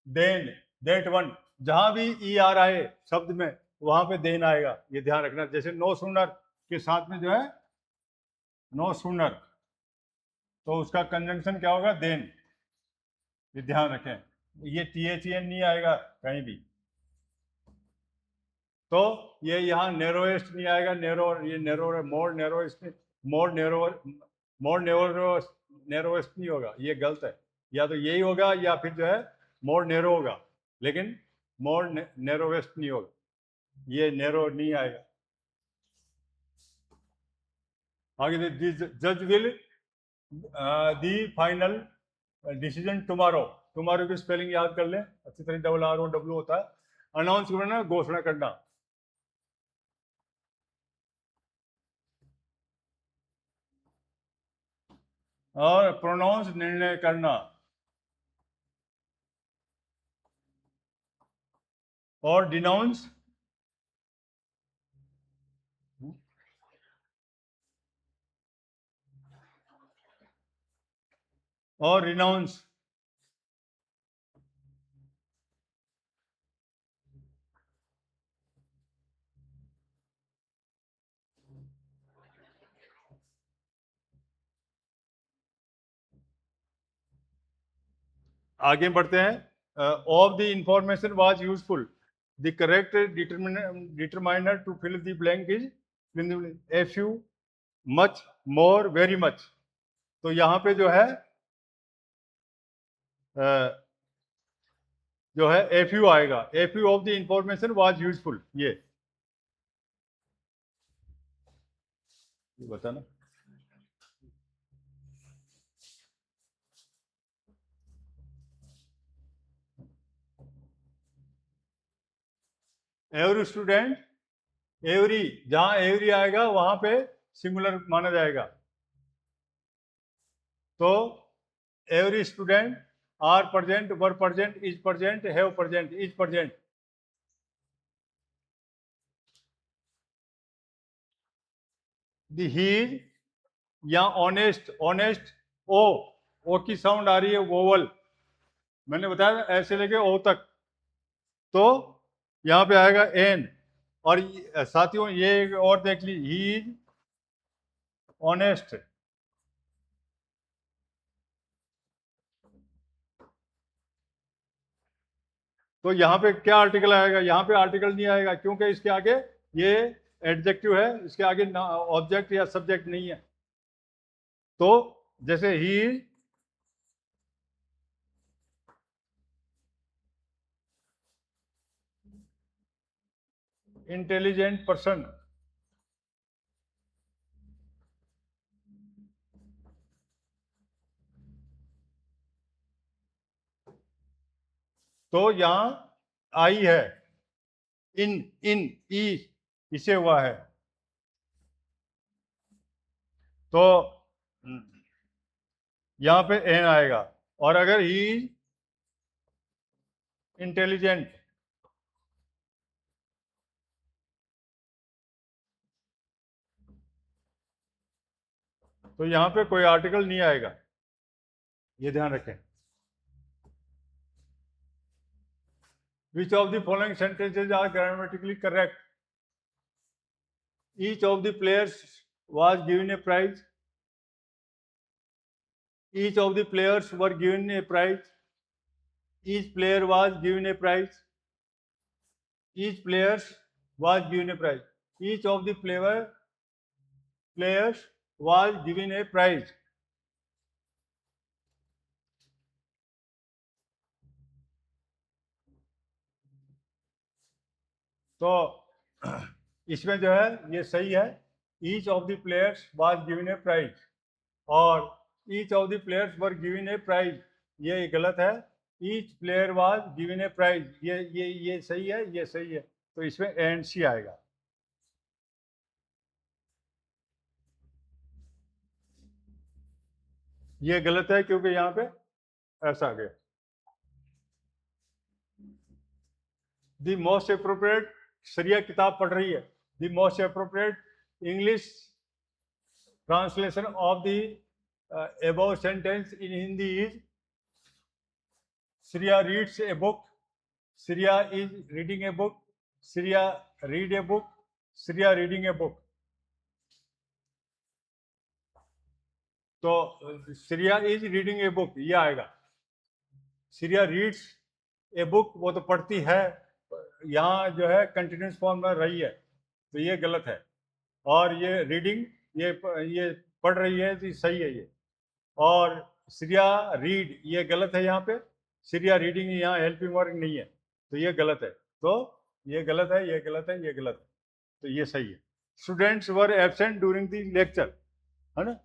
then, that one, जहां भी ई आ रहा है शब्द में वहां पे देन आएगा, ये ध्यान रखना। जैसे नो सूनर के साथ में जो है नो सूनर, तो उसका कंजंक्शन क्या होगा, देन, ये ध्यान रखें। ये टी एच एन नहीं आएगा कहीं भी, तो ये यहाँ नेरोएस्ट नहीं आएगा, ये नैरो, मोर नैरोएस्ट, मोर नैरो, मोर नैरोएस्ट नहीं होगा, ये गलत है। या तो यही होगा या फिर जो है मोर नैरो होगा, लेकिन मोर नैरोएस्ट नहीं होगा, ये नैरो नहीं आएगा। आगे जज will the final decision tomorrow, tomorrow की स्पेलिंग याद कर लें अच्छी तरह, ROW होता है। अनाउंस करना, घोषणा करना, और प्रोनाउंस निर्णय करना, और डिनाउंस, और रिनाउंस। आगे बढ़ते हैं। Of the information was useful, the correct determiner to fill the blank is a few, much, more, very much. तो यहाँ पे जो है ए फ्यू आएगा, a few of the information was useful, ये बताना। एवरी स्टूडेंट, एवरी, जहां every आएगा वहां पे सिंगुलर माना जाएगा। तो every student, are present, were present, is present, have present, is present. The he, या ऑनेस्ट, ऑनेस्ट, ओ की साउंड आ रही है, वोवल, मैंने बताया ऐसे लेके ओ तक। तो यहाँ पे आएगा एन। और साथियों ये एक और देख ली, ही इज ऑनेस्ट। तो यहाँ पे क्या आर्टिकल आएगा? यहाँ पे आर्टिकल नहीं आएगा, क्योंकि इसके आगे ये एडजेक्टिव है, इसके आगे ऑब्जेक्ट या सब्जेक्ट नहीं है। तो जैसे ही इज इंटेलिजेंट पर्सन, तो यहाँ आई है, इन, इन, ई इसे हुआ है। तो यहाँ पे एन आएगा। और अगर ही इंटेलिजेंट, तो यहाँ पे कोई आर्टिकल नहीं आएगा, ये ध्यान रखें। Which of the following sentences are grammatically correct? Each of the players was given a prize. Each of the players were given a prize. Each player was given a prize. Each player was given a prize. Each of the players was given a prize. तो इसमें जो है ये सही है, each of the players was given a prize, और each of the players were given a prize ये गलत है। Each player was given a prize, ये सही है, ये सही है। तो इसमें एंड सी आएगा। ये गलत है क्योंकि यहाँ पे ऐसा आ गया। द मोस्ट अप्रोप्रिएट, सरिया किताब पढ़ रही है, the most appropriate English translation of the above sentence in Hindi is Shreya reads a book, Shreya is reading a book, Shreya read a book, Shreya reading a book। तो Shreya is reading a book ये आएगा। Shreya reads a book, वो तो पढ़ती है, यहाँ जो है कंटिन्यूस फॉर्म में रही है, तो ये गलत है। और ये रीडिंग, ये पढ़ रही है, तो सही है ये। और श्रेया रीड ये गलत है, यहाँ पे श्रेया रीडिंग यहाँ हेल्पिंग वर्क नहीं है, तो ये गलत है। तो ये गलत है, ये गलत है, ये गलत है, तो ये सही है। Students were absent during the lecture, है ना।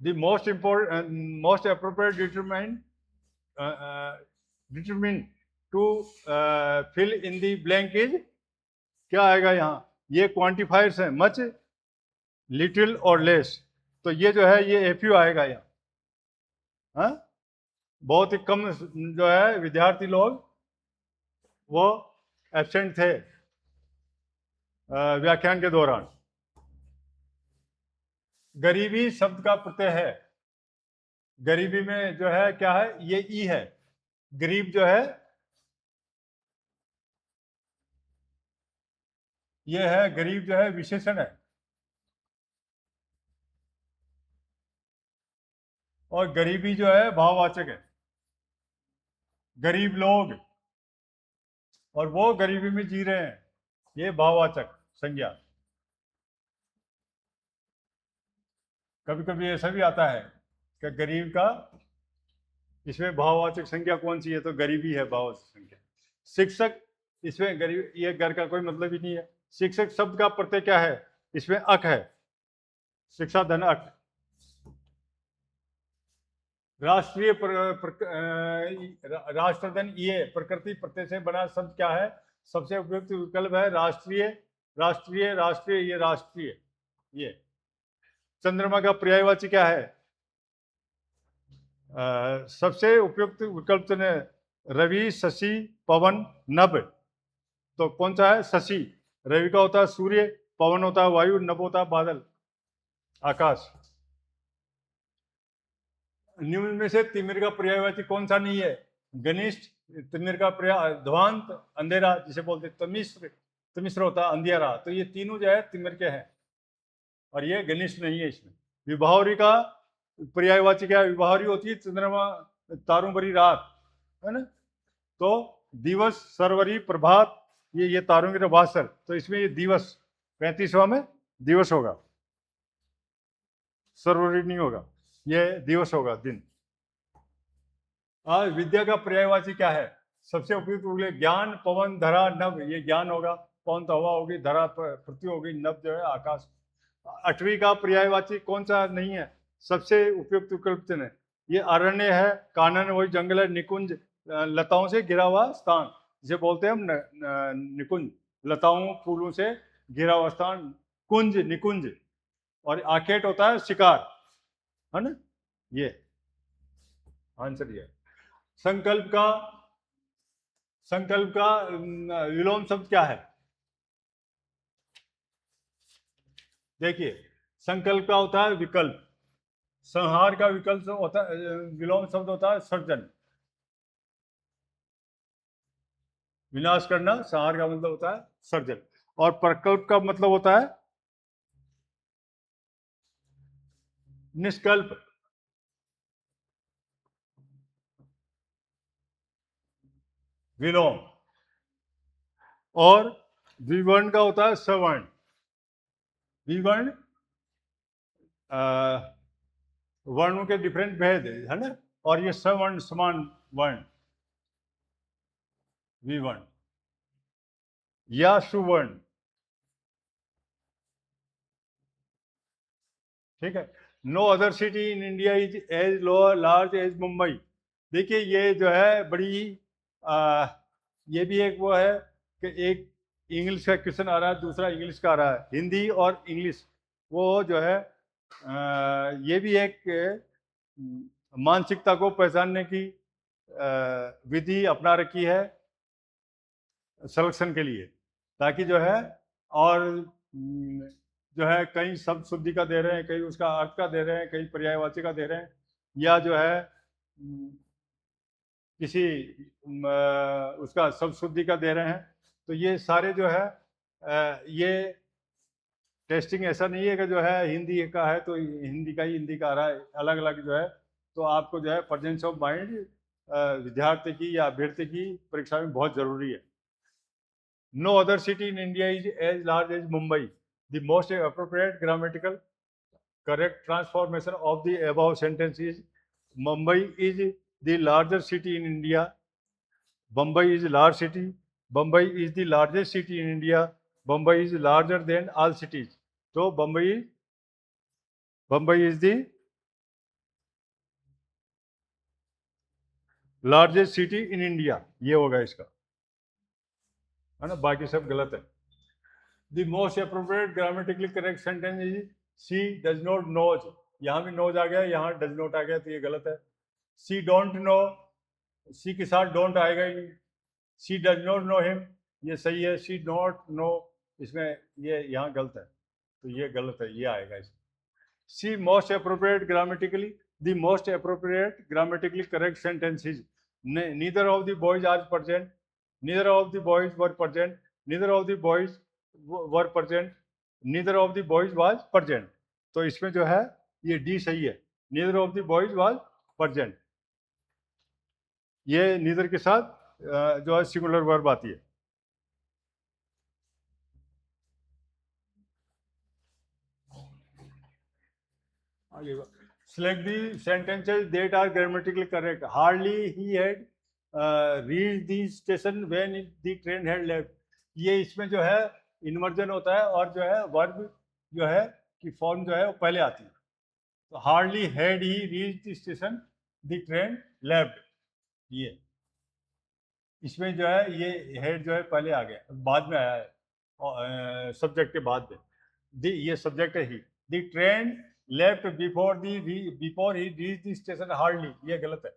The most important, most appropriate determiner to fill in the blank is, क्या आएगा यहाँ? ये क्वांटिफायर्स हैं, मच, लिटिल और लेस। तो ये जो है ये एफ यू आएगा यहाँ। हाँ, बहुत ही कम जो है विद्यार्थी लोग वो एब्सेंट थे व्याख्यान के दौरान। गरीबी शब्द का प्रत्यय है, गरीबी में जो है क्या है, ये ई है। गरीब जो है ये है गरीब जो है विशेषण है, और गरीबी जो है भाववाचक है। गरीब लोग, और वो गरीबी में जी रहे हैं, ये भाववाचक संज्ञा। कभी कभी ऐसा भी आता है कि गरीब का, इसमें भाववाचक संज्ञा कौन सी है, तो गरीबी है भाववाचक संज्ञा। शिक्षक, इसमें गरीब, ये घर का कोई मतलब ही नहीं है। शिक्षक शब्द का प्रत्यय क्या है, इसमें अक है, शिक्षा धन अक। राष्ट्रीय राष्ट्रधन ये प्रकृति प्रत्यय से बना शब्द क्या है, सबसे उपयुक्त विकल्प है राष्ट्रीय। राष्ट्रीय, राष्ट्रीय, ये राष्ट्रीय। ये चंद्रमा का पर्यायवाची क्या है, सबसे उपयुक्त विकल्प चुने, रवि, शशि, पवन, नभ। तो कौन सा है, शशि। रवि का होता है सूर्य, पवन होता है वायु, नभ होता है बादल, आकाश। निम्न में से तिमिर का पर्यायवाची कौन सा नहीं है, घनिष्ठ। तिमिर का पर्याय ध्वांत, अंधेरा जिसे बोलते, तमिश्र, तमिश्र होता है अंधियारा। तो ये तीनों जो है तिमिर के हैं, और ये घनिष्ठ नहीं है। इसमें विभावरी का पर्यायवाची क्या है, विभावरी होती है चंद्रमा, तारों भरी रात, है ना। तो दिवस, सरवरी, प्रभात, ये तारों की वासर। तो इसमें ये दिवस 35वां में दिवस होगा, सरवरी नहीं होगा, ये दिवस होगा, दिन। आज विद्या का पर्यायवाची क्या है, सबसे उपयुक्त बोले ज्ञान, पवन, धरा, नभ। ये ज्ञान होगा, पवन तो हवा होगी, धरा पृथ्वी होगी, नभ जो है आकाश। 8वीं का पर्यायवाची कौन सा नहीं है, सबसे उपयुक्त विकल्प चुने। ये अरण्य है, कानन वही जंगल है, निकुंज लताओं से घिरा हुआ स्थान, जिसे बोलते हैं हम निकुंज, लताओं फूलों से घिरा हुआ स्थान, कुंज, निकुंज। और आखेट होता है शिकार, है ना। ये आंसर ये। संकल्प का विलोम शब्द क्या है, देखिए। संकल्प का होता है विकल्प, संहार का विकल्प होता है, विलोम शब्द होता है सर्जन, विनाश करना। संहार का मतलब होता है सर्जन। और प्रकल्प का मतलब होता है निष्कल्प। विलोम। और विवर्ण का होता है सवर्ण। विवर्ण वर्णों के डिफरेंट भेद है ना, और ये सवर्ण समान वर्ण, विवर्ण या सुवर्ण, ठीक है। No other city in India is as large as Mumbai. देखिए ये जो है बड़ी ये भी एक वो है कि एक इंग्लिश का क्वेश्चन आ रहा है, दूसरा इंग्लिश का आ रहा है, हिंदी और इंग्लिश। वो जो है ये भी एक मानसिकता को पहचानने की विधि अपना रखी है सिलेक्शन के लिए, ताकि जो है, और जो है कहीं शब्द शुद्धि का दे रहे हैं, कहीं उसका अर्थ का दे रहे हैं, कहीं पर्यायवाची का दे रहे हैं, या जो है किसी उसका शब्द शुद्धि का दे रहे हैं। तो ये सारे जो है ये टेस्टिंग ऐसा नहीं है कि जो है हिंदी का है तो हिंदी का ही हिंदी का आ रहा है, अलग अलग जो है। तो आपको जो है प्रेजेंस ऑफ माइंड विद्यार्थी की या अभ्यर्थी की परीक्षा में बहुत जरूरी है। No other city in India is as large as Mumbai. The most appropriate grammatical correct transformation of the above sentence is Mumbai is the largest city in India. Mumbai is a large city. Mumbai is the largest city in India. Mumbai is larger than all cities. So Mumbai is the largest city in India. ये होगा इसका, है ना। बाकी सब गलत है। The most appropriate grammatically correct sentence is she does not knows. यहाँ भी knows आ गया, यहाँ does not आ गया, तो ये गलत है। She don't know. she के साथ don't आएगा ही नहीं। She does not know him, ये सही है। She not know, इसमें ये यहाँ गलत है, तो ये गलत है, ये आएगा इसमें। She most appropriate grammatically, the most appropriate grammatically correct sentence is neither of the boys are present, neither of the boys were present, neither of the boys were present, neither of the boys was present. तो इसमें जो है ये D सही है, neither of the boys was present. ये neither के साथ जो है सिंगुलर वर्ब आती है। आगे select the sentences that are grammatically correct. Hardly he had reached the station when the train had left. ये इसमें जो है इन्वर्जन होता है और जो है वर्ब जो है की फॉर्म जो है वो पहले आती है। तो hardly had he reach the station the train left, ये इसमें जो है ये हेड जो है पहले आ गया, बाद में आया है सब्जेक्ट के बाद में। ये सब्जेक्ट है ही। The train left before he reach the station hardly, ये गलत है।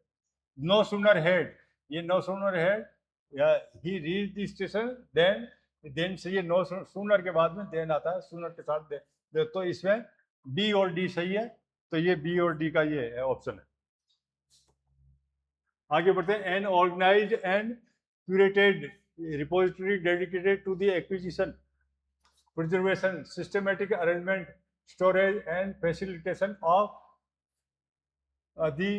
नो सूनर हेड, ये नो सूनर हेड या he reach the station than से, ये नो सूनर के बाद में देन आता है, सूनर के साथ दे, तो इसमें बी और डी सही है। तो ये बी और डी का ये ऑप्शन है। आगे बढ़ते हैं। An organized and curated repository dedicated to the acquisition, preservation, systematic arrangement, storage and facilitation of the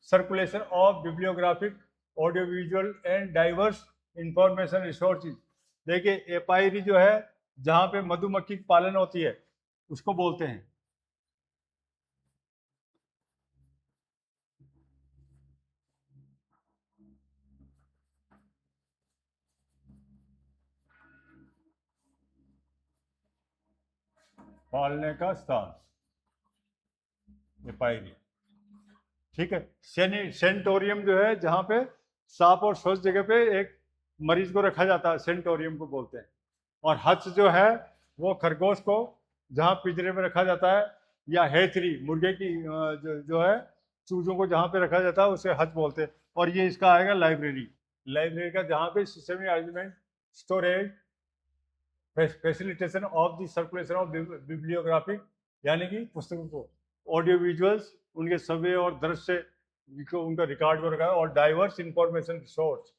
circulation of bibliographic, audiovisual and diverse information resources। देखिए एपायरी जो है जहाँ पे मधुमक्खी की पालन होती है उसको बोलते हैं पालने का स्थान, एपायरी। ठीक है। सेंटोरियम जो है जहाँ पे साफ और स्वच्छ जगह पे एक मरीज को रखा जाता है, सेंटोरियम को बोलते हैं। और हच जो है वो खरगोश को जहाँ पिंजरे में रखा जाता है, या हेथरी मुर्गे की जो है चूजों को जहाँ पे रखा जाता है उसे हच बोलते हैं। और ये इसका आएगा लाइब्रेरी, लाइब्रेरी का जहाँ पे system arrangement, storage, facilitation of the circulation of bibliographic, यानी कि पुस्तकों को, ऑडियो विजुअल्स, उनके सर्वे और दृश्य को, उनका रिकॉर्ड को रखा है, और डाइवर्स इंफॉर्मेशन सोर्स,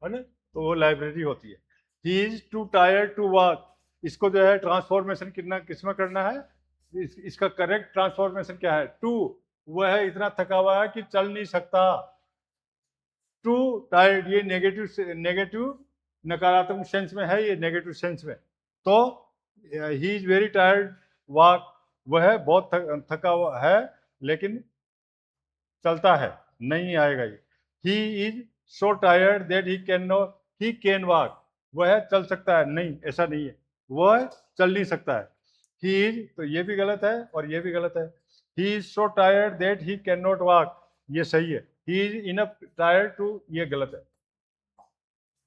है ना, तो वो लाइब्रेरी होती है। He is too tired to walk, इसको जो है ट्रांसफॉर्मेशन किसमें करना है, इसका करेक्ट ट्रांसफॉर्मेशन क्या है? टू, वह है इतना थका हुआ है कि चल नहीं सकता। टू टायर्ड, ये नेगेटिव नकारात्मक सेंस में है, ये नेगेटिव सेंस में। तो he is very tired walk, वह बहुत थका हुआ है लेकिन चलता है, नहीं आएगा ये। ही is so tired that he can walk, वह चल सकता है, नहीं ऐसा नहीं है, वह चल नहीं सकता है। ही इज, तो ये भी गलत है और ये भी गलत है। He is so tired that he can not walk, ये सही है। He is enough tired to, ये गलत है।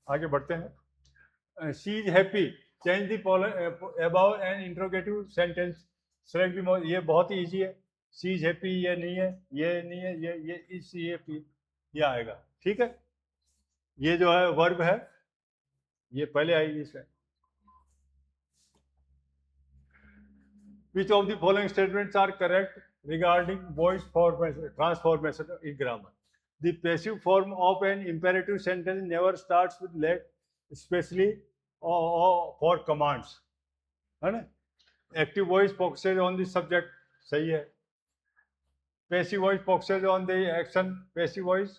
आगे बढ़ते हैं। She is happy, change the about an interrogative sentence, select the, ये बहुत ही ईजी है। शी इज हैप्पी, ये नहीं है, ये नहीं है, ये इज सी हैप्पी, ये आएगा। ठीक है। ये जो है वर्ब है, ये पहले आएगी इसमें। Which of the following statements are correct regarding voice transformation in grammar? The passive form of an imperative sentence never starts with let, especially or for commands, है ना। Active voice focuses on the subject, सही है। Passive voice focuses on the action, passive voice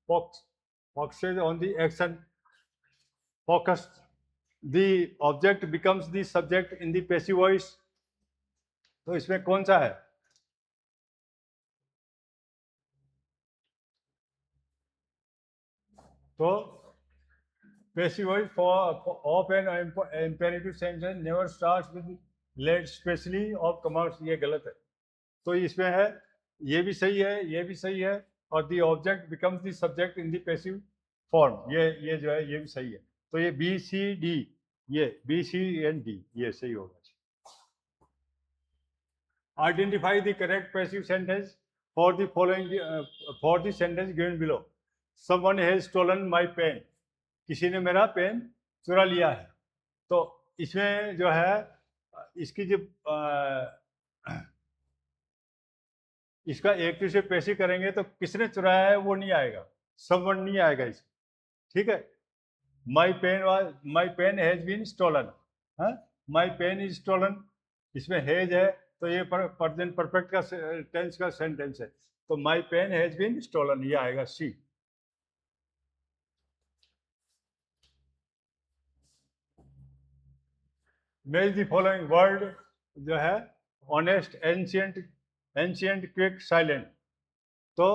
focuses on the action, focused. The object becomes the subject in the passive voice. तो इसमें कौन सा है? तो passive voice of an imperative sentence never starts with let, especially of commands, ये गलत है। तो इसमें है, ये भी सही है, ये भी सही है, और the object becomes the subject in the passive form, ये जो है ये भी सही है। तो ये B, C, D, ये B, C and D, ये सही होगा। Identify the correct passive sentence for the following for the sentence given below. Someone has stolen my pen. किसी ने मेरा पेन चुरा लिया है। तो इसमें जो है इसकी जो इसका एक्टिव से पैसिव करेंगे तो किसने चुराया है वो नहीं आएगा, someone नहीं आएगा इसमें। ठीक है। My pen has been stolen, हाँ, माई पेन इज स्टोलन, इसमें हैज है तो ये प्रेजेंट परफेक्ट का टेंस का सेंटेंस है, तो my pen has been stolen, ये आएगा सी। मेज द फॉलोइंग वर्ड जो है honest, ancient, ancient, quick, silent. तो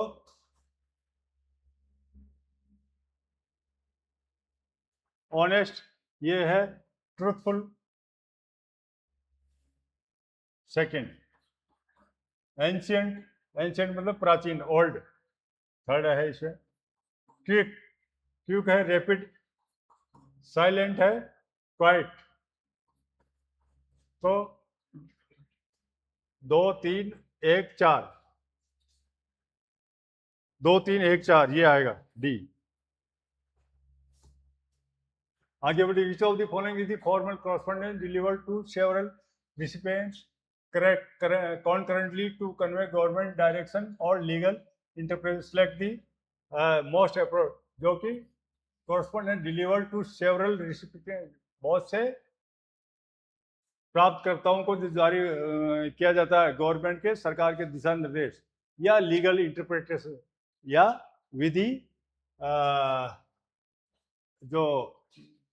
ऑनेस्ट ये है ट्रूथफुल, सेकंड। एंशियंट, एंशियंट मतलब प्राचीन, ओल्ड, थर्ड है इसमें। क्विक, क्विक है रैपिड, साइलेंट है क्वाइट। तो 2 3 1 4, 2 3 1 4 ये आएगा डी। आगे बढ़िए, which of the following is the formal correspondence delivered to several recipients concurrently to convey government direction or legal interpretation? Select the most appropriate, जो कि correspondent delivered to several recipients, बहुत से प्राप्तकर्ताओं को जो जारी किया जाता है गवर्नमेंट के, सरकार के दिशा निर्देश या लीगल इंटरप्रिटेशन या विधि, जो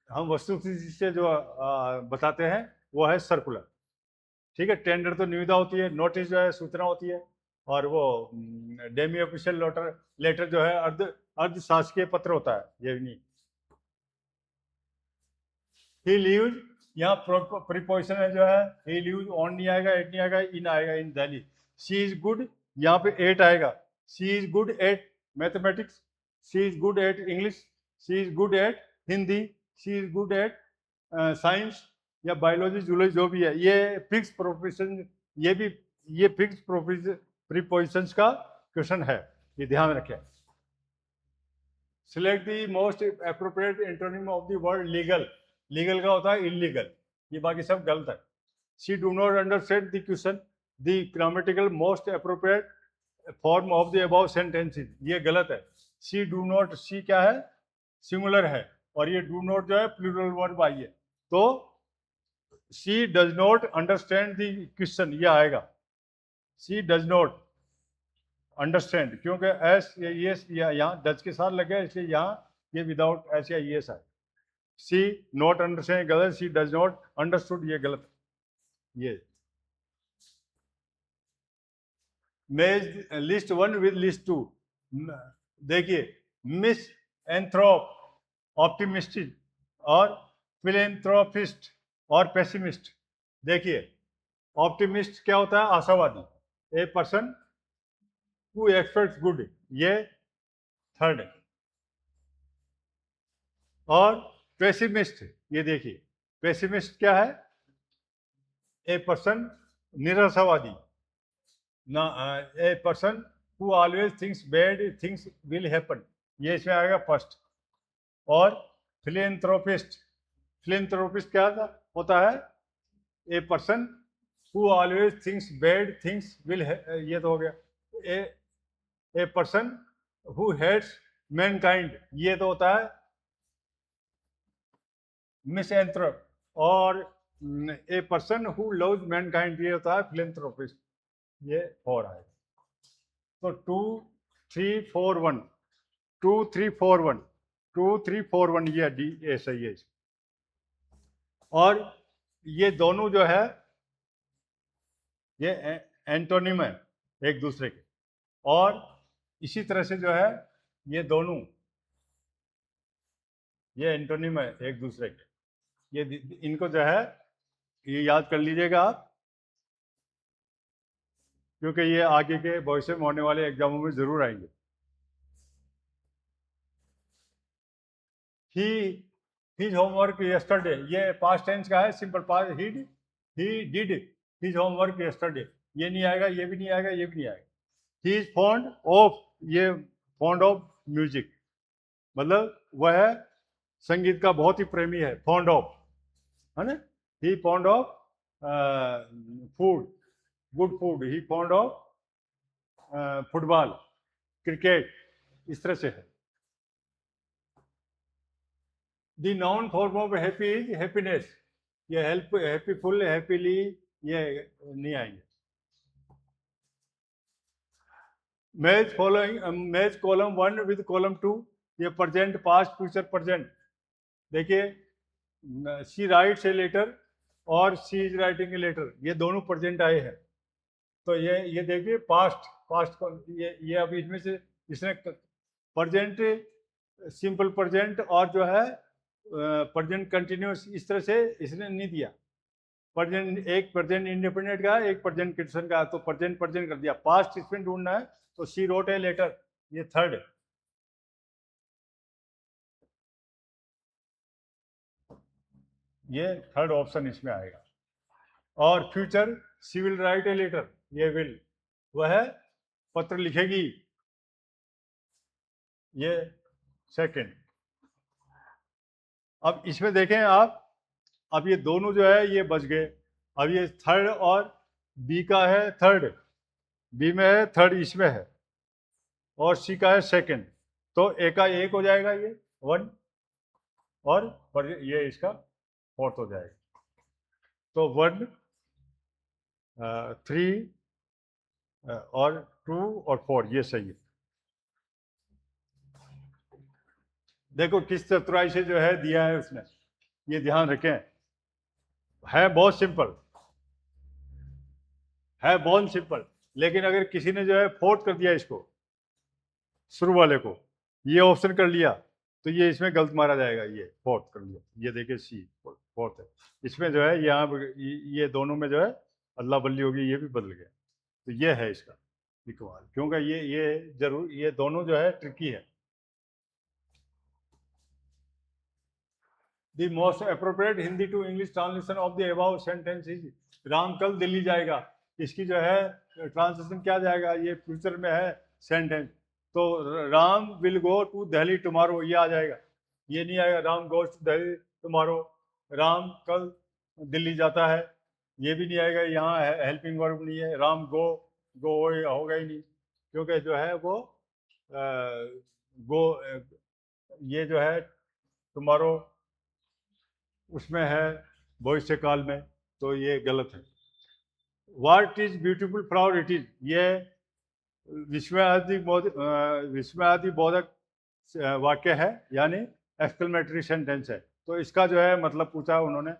हम वस्तुस्थिति से जो बताते हैं वो है सर्कुलर। ठीक है, टेंडर तो निविदा होती है, नोटिस जो है सूचना होती है, और वो डेमी ऑफिशियल लेटर जो है अर्ध शासकीय पत्र होता है, ये नहीं। ही लीव्स, यहाँ प्रीपोजिशन है जो है, ही लीव्स, ऑन नहीं आएगा, एट नहीं आएगा, इन आएगा, इन दिल्ली। शी इज गुड, यहाँ पे एट आएगा। She is good at mathematics, she is good at English, she is good at Hindi, she is good at science या बायोलॉजी, जूलॉजी, जो भी है। ये फिक्स प्रोपोजिशन, ये फिक्स प्रीपोजिशंस का क्वेश्चन है, ये ध्यान रखें। Select the most appropriate antonym of the word legal. Legal का होता है इलीगल, ये बाकी सब गलत है। She do not understand the question, the grammatical most appropriate form of the above sentences, ये गलत है। शी डू नॉट, शी क्या है, सिंगुलर है, और ये डू नॉट जो है प्लूरल वर्ब आई है। तो she does not understand the question, ये आएगा। शी डज नॉट अंडरस्टैंड, क्योंकि एस या एस यहाँ डज के साथ लगे, इसलिए यहाँ ये विदाउट एस या एस आए। शी नॉट अंडरस्टैंड गलत, शी डज नॉट अंडरस्टूड ये गलत। ये मेज लिस्ट 1 विद लिस्ट 2, देखिए मिस एंथ्रोप, ऑप्टिमिस्टिक, और फिलेंथ्रोपिस्ट और पेसिमिस्ट। देखिए ऑप्टिमिस्ट क्या होता है, आशावादी, ए पर्सन हु एक्सपेक्ट्स गुड, ये थर्ड है। और पेसिमिस्ट, ये देखिए पेसिमिस्ट क्या है, ए पर्सन निराशावादी, ना, ए person who always thinks bad things will happen, ये इसमें आएगा फर्स्ट। और फिलेंथ्रोपिस्ट, फिलेंथ्रोपिस्ट क्या होता है, a person who always thinks bad things will, ये तो हो गया। A person who hates mankind, ये तो होता है मिसएंथ्रोप। और a person who loves mankind, ये होता है फिलेंथ्रोपिस्ट, ये 4 आएगा। तो 2 3 4 1, 2 3 4 1, 2 3 4 1, ये डी ए सही है। और ये दोनों जो है ये एंटोनिम है एक दूसरे के, और इसी तरह से जो है ये दोनों ये एंटोनिम है एक दूसरे के। ये इनको जो है ये याद कर लीजिएगा आप, क्योंकि ये आगे के भविष्य में होने वाले एग्जामों में जरूर आएंगे। हिज होमवर्क यस्टरडे, ये पास्ट टेंस का है, simple past. He did his homework yesterday, ये नहीं आएगा, ये भी नहीं आएगा, ये भी नहीं आएगा। ही इज फॉन्ड ऑफ, ये फॉन्ड ऑफ म्यूजिक, मतलब वह संगीत का बहुत ही प्रेमी है, फॉन्ड ऑफ, है ना। He fond of food, good food, he fond of football, cricket, इस तरह से है। The noun form of happy is happiness, ये हैप्पीफुल, हैप्पीली ये नहीं आएंगे। Match following, match column 1 with column 2, ये प्रेजेंट, पास्ट, फ्यूचर, प्रेजेंट। देखिए शी राइट्स ए लेटर और she is writing a letter, ये दोनों प्रेजेंट आए हैं। तो ये देखिए पास्ट, पास्ट ये अभी इसमें से इसने प्रेजेंट, सिंपल प्रेजेंट और जो है प्रेजेंट कंटिन्यूस, इस तरह से इसने नहीं दिया। प्रेजेंट, एक प्रेजेंट इंडिपेंडेंट का, एक प्रेजेंट कंडीशन का, तो प्रेजेंट प्रेजेंट कर दिया। पास्ट इसमें ढूंढना है तो शी रोट ए लेटर, ये थर्ड। ये थर्ड ऑप्शन इसमें आएगा। और future, she will write a letter, ये विल, वह पत्र लिखेगी, ये सेकंड। अब इसमें देखें आप, अब ये दोनों जो है ये बच गए। अब ये थर्ड और बी का है थर्ड, बी में है थर्ड, इसमें है, और सी का है सेकंड, तो ए का एक हो जाएगा ये 1, और ये इसका फोर्थ हो जाएगा। तो 1, 3 और 2 और 4 ये सही है। देखो किस चतुराई से जो है दिया है उसने, ये ध्यान रखें। है बहुत सिंपल, है बहुत सिंपल, लेकिन अगर किसी ने जो है फोर्थ कर दिया इसको, शुरू वाले को, ये ऑप्शन कर लिया, तो ये इसमें गलत मारा जाएगा। ये फोर्थ कर लिया, ये देखिए सी फोर्थ है, इसमें जो है यहाँ ये दोनों में जो है अदला बदली होगी, ये भी बदल गया। तो ये है इसका इकबाल, क्योंकि ये जरूर, ये दोनों जो है ट्रिकी है। The most appropriate Hindi to English translation of the above sentence is, Ram कल दिल्ली जाएगा, इसकी जो है ट्रांसलेशन क्या जाएगा, ये फ्यूचर में है सेंटेंस, तो Ram will go to Delhi tomorrow, ये आ जाएगा। ये नहीं आएगा Ram goes to Delhi tomorrow, Ram कल दिल्ली जाता है, ये भी नहीं आएगा। यहाँ हेल्पिंग वर्ब नहीं है, राम गो, गो होगा ही नहीं, क्योंकि जो है वो गो, ये जो है टुमारो उसमें है भविष्य काल में, तो ये गलत है। What is beautiful flower it is, ये विस्मयादि बोधक वाक्य है, यानी एक्सक्लेमेटरी सेंटेंस है। तो इसका जो है मतलब पूछा उन्होंने,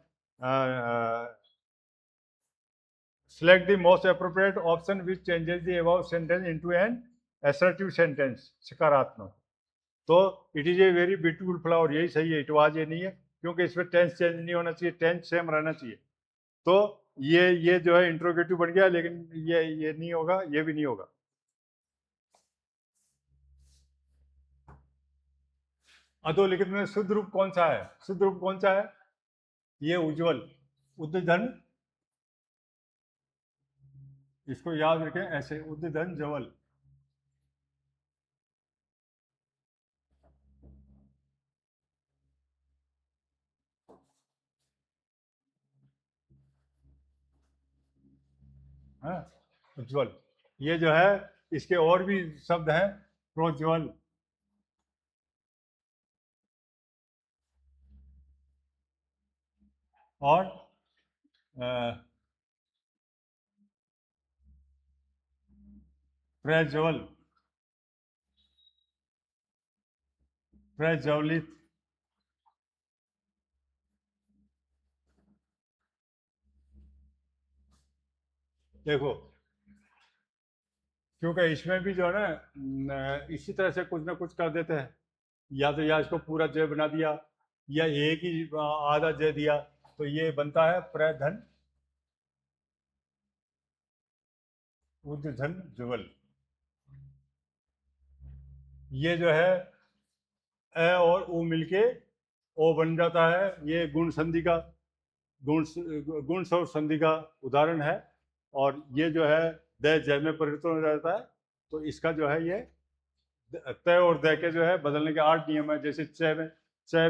select the most appropriate option which changes the above sentence into an assertive sentence, सकारात्मक। तो it is a very beautiful flower, यही सही है, इट वाज ये नहीं है, क्योंकि इसमें टेंस चेंज नहीं होना चाहिए, टेंस सेम रहना चाहिए। तो ये जो है इंट्रोगेटिव बन गया, लेकिन ये नहीं होगा, ये भी नहीं होगा। अधोलिखित में शुद्ध रूप कौन सा है, शुद्ध रूप कौन सा है, ये उज्जवल, उद्धन, इसको याद रखें ऐसे, उद्धन जवल। उज्ज्वल, ये जो है इसके और भी शब्द हैं, प्रोज्वल, और प्रज्वल, प्रज्वलित। देखो क्योंकि इसमें भी जो है ना इसी तरह से कुछ ना कुछ कर देते हैं, या तो या इसको पूरा जय बना दिया, या एक ही आधा जय दिया, तो ये बनता है प्रधन उद्धन जुगल। ये जो है ए और उ मिलके ओ बन जाता है, ये गुण संधि का, गुण और संधि का उदाहरण है। और ये जो है द जय में परिवर्तन हो जाता है, तो इसका जो है ये तय और दय के जो है बदलने के 8 नियम है। जैसे च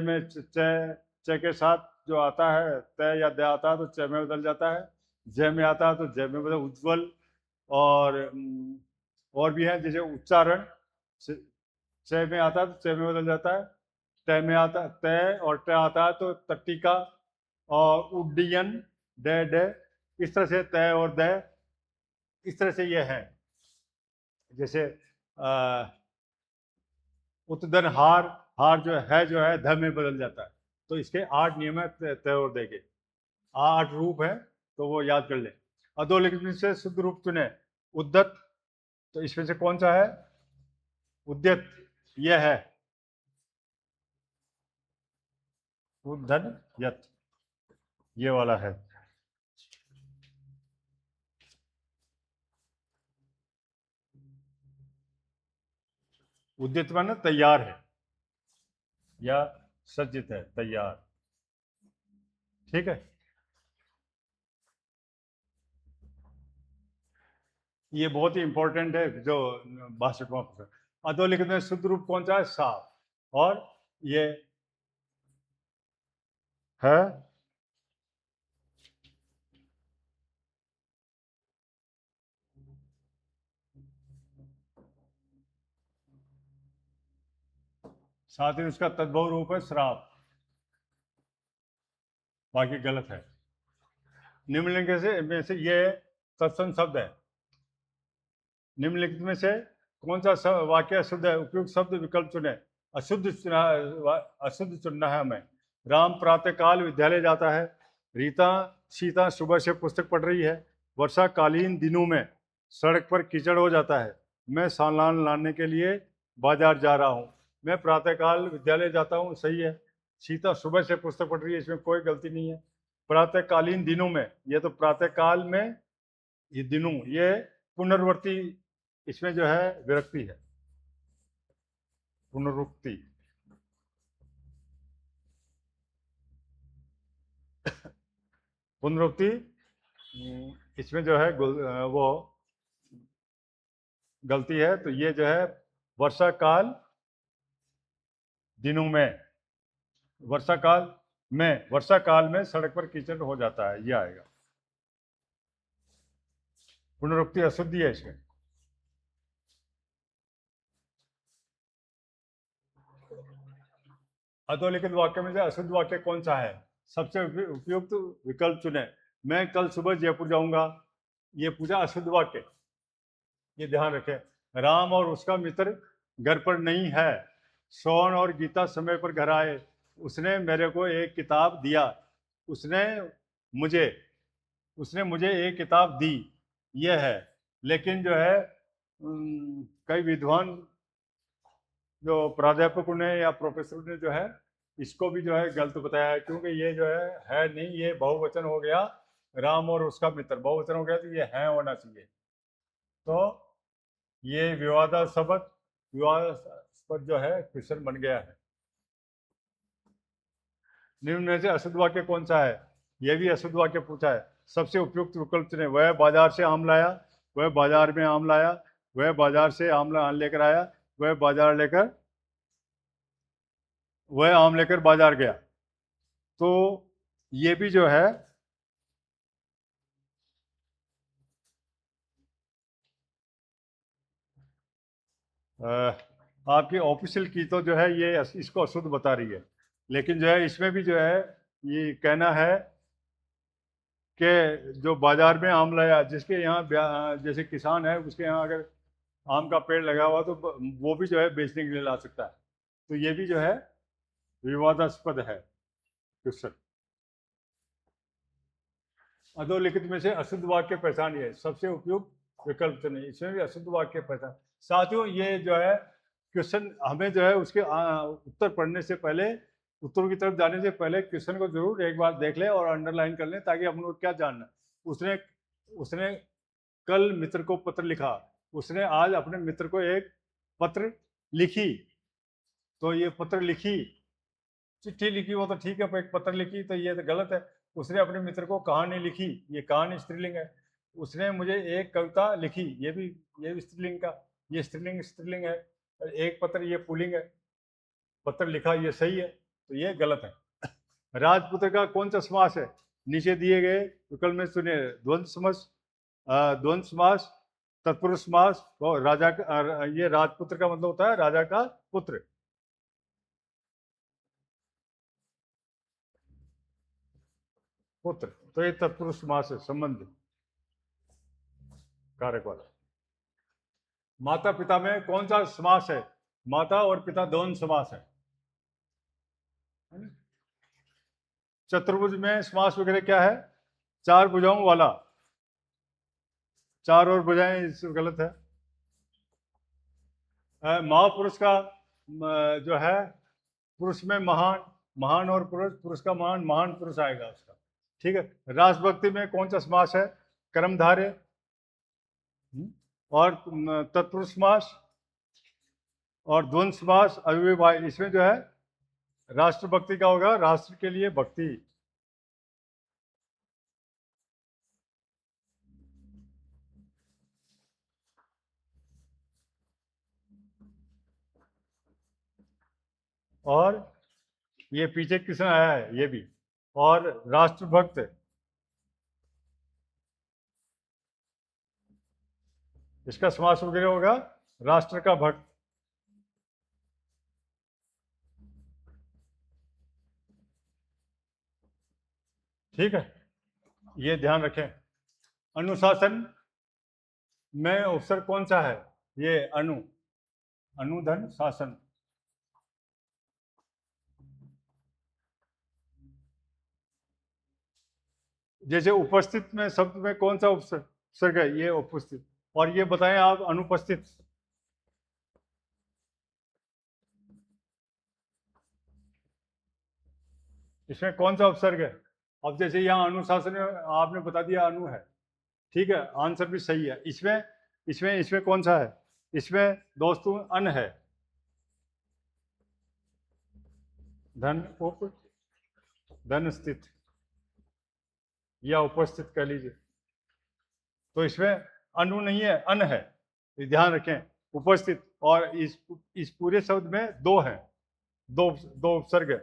में च के साथ जो आता है तय या दय आता है तो च में बदल जाता है, जय में आता है तो जय में बदल, उज्ज्वल। और भी है, जैसे उच्चारण च में आता है तो च में बदल जाता है, तय में आता तय और ट आता है तो तट्टिका और उड्डयन, डे डे, इस तरह से तय और दय, इस तरह से ये है। जैसे उत्तदन हार, हार जो है ध में बदल जाता है। तो इसके 8 नियम है तय और दय के, 8 रूप है, तो वो याद कर ले। अधोलिखित में से शुद्ध रूप चुने। उद्दत, तो इसमें से कौन सा है? उद्यत, यह है उद्धन यत, ये वाला है। उद्यत माने तैयार है या सज्जित है, तैयार। ठीक है, ये बहुत ही इंपॉर्टेंट है जो 62वां प्रश्न। अधोलिखित में शुद्ध रूप कौन सा है? साफ। और ये है साथ ही उसका तद्भव रूप है श्राप, बाकी गलत है। निम्नलिखित में से ये तत्सम शब्द है। निम्नलिखित में से कौन सा वाक्य अशुद्ध है? उपयुक्त शब्द विकल्प चुने। अशुद्ध चुनना है हमें। राम प्रातःकाल विद्यालय जाता है। रीता सीता सुबह से पुस्तक पढ़ रही है। वर्षाकालीन दिनों में सड़क पर कीचड़ हो जाता है। मैं सामान लाने के लिए बाजार जा रहा हूँ। मैं प्रातःकाल विद्यालय जाता हूँ, सही है। सीता सुबह से पुस्तक पढ़ रही है, इसमें कोई गलती नहीं है। प्रातःकालीन दिनों में, ये तो प्रातःकाल में, ये दिनों, ये पुनर्वर्ती, इसमें जो है विरक्ति है, पुनरुक्ति। पुनरुक्ति, इसमें जो है वो गलती है। तो ये जो है वर्षा काल दिनों में, वर्षा काल में सड़क पर कीचड़ हो जाता है, ये आएगा। पुनरुक्ति अशुद्धि है इसमें। अधोलिखित वाक्य में से अशुद्ध वाक्य कौन सा है? सबसे उपयुक्त विकल्प चुने। मैं कल सुबह जयपुर जाऊंगा, ये पूछा अशुद्ध वाक्य, ये ध्यान रखें। राम और उसका मित्र घर पर नहीं है। सोहन और गीता समय पर घर आए। उसने मेरे को एक किताब दिया। उसने मुझे एक किताब दी, यह है। लेकिन जो है कई विद्वान जो प्राध्यापकों ने या प्रोफेसर ने जो है इसको भी जो है गलत बताया है, क्योंकि ये जो है नहीं, ये बहुवचन हो गया। राम और उसका मित्र बहुवचन हो गया, तो ये है होना चाहिए। तो ये विवादास्पद जो है क्वेश्चन बन गया है। निम्न में से अशुद्ध वाक्य कौन सा है? यह भी अशुद्ध वाक्य पूछा है। सबसे उपयुक्त विकल्प चुने। वह बाजार से आम लाया, वह बाजार में आम लाया, वह बाजार से आम लेकर आया, वह आम लेकर बाजार गया। तो ये भी जो है आपकी ऑफिशियल की तो जो है ये इसको अशुद्ध बता रही है। लेकिन जो है इसमें भी जो है ये कहना है कि जो बाजार में आम लाया, जिसके यहाँ जैसे किसान है, उसके यहाँ अगर आम का पेड़ लगा हुआ तो वो भी जो है बेचने के लिए ला सकता है। तो ये भी जो है विवादास्पद है क्वेश्चन। अधोलिखित में से अशुद्ध वाक्य पहचानिए। सबसे उपयुक्त विकल्प चुनिए। इसमें भी अशुद्ध वाक्य पहचान। साथियों, ये जो है क्वेश्चन हमें जो है उसके उत्तर पढ़ने से पहले, उत्तरों की तरफ जाने से पहले क्वेश्चन को जरूर एक बार देख लें और अंडरलाइन कर लें, ताकि अपन को क्या जानना। उसने कल मित्र को पत्र लिखा। उसने आज अपने मित्र को एक पत्र लिखी। तो ये पत्र लिखी, चिट्ठी लिखी वो तो ठीक है, पर एक पत्र लिखी तो ये तो गलत है। उसने अपने मित्र को कहानी लिखी, ये कहानी स्त्रीलिंग है। उसने मुझे एक कविता लिखी, ये भी स्त्रीलिंग का, ये स्त्रीलिंग है। एक पत्र, ये पुल्लिंग है। पत्र लिखा, ये सही है, तो ये गलत है। राजपुत्र का कौन सा समास है? नीचे दिए गए विकल्प में सुनिए। द्वंद्व समास, तत्पुरुष समास। और राजा का, ये राजपुत्र का मतलब होता है राजा का पुत्र। पुत्र, तो ये तत्पुरुष समास है, संबंध कारक वाला। माता पिता में कौन सा समास है? माता और पिता दोनों समास है। चतुर्भुज में समास वगैरह क्या है? चार भुजाओं वाला, चार और भुजाएं, इससे गलत है। महापुरुष का जो है, पुरुष में महान, महान और पुरुष, पुरुष का महान, महान पुरुष आएगा उसका। ठीक है। राष्ट्रभक्ति में कौन सा समास है? कर्मधारय और तत्पुरुष समास और द्वंद्व समास, अव्ययभाव। इसमें जो है राष्ट्रभक्ति का होगा राष्ट्र के लिए भक्ति। और ये पीछे किसने आया है? ये भी। और राष्ट्रभक्त, इसका समास वगैरह होगा राष्ट्र का भक्त। ठीक है, ये ध्यान रखें। अनुशासन में उपसर्ग कौन सा है? ये अनुधन शासन। जैसे उपस्थित में शब्द में कौन सा उपसर्ग है? ये उपस्थित। और ये बताएं आप, अनुपस्थित इसमें कौन सा उपसर्ग है? अब जैसे यहाँ अनुशासन आपने बता दिया अनु है, ठीक है, आंसर भी सही है। इसमें इसमें इसमें कौन सा है? इसमें दोस्तों अन है, धन उप धन स्थित या उपस्थित कह लीजिए। तो इसमें अनु नहीं है, अन है, तो ध्यान रखें। उपस्थित, और इस पूरे शब्द में दो है, दो उपसर्ग है।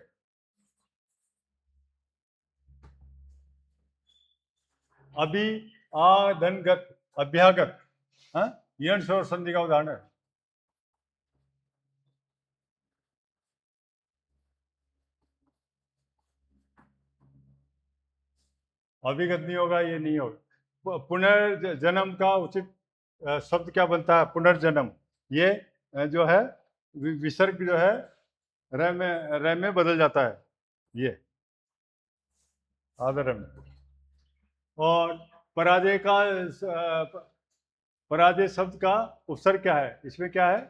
अभी आधनगत, अभ्यागत, हाँ, यण स्वर संधि का उदाहरण है। अभिगत नहीं होगा, ये नहीं होगा। पुनर्जन्म का उचित शब्द क्या बनता है? पुनर्जन्म। ये जो है विसर्ग जो है र में बदल जाता है, ये आदर में। और पराजय का पराजय शब्द का उपसर्ग क्या है? इसमें क्या है?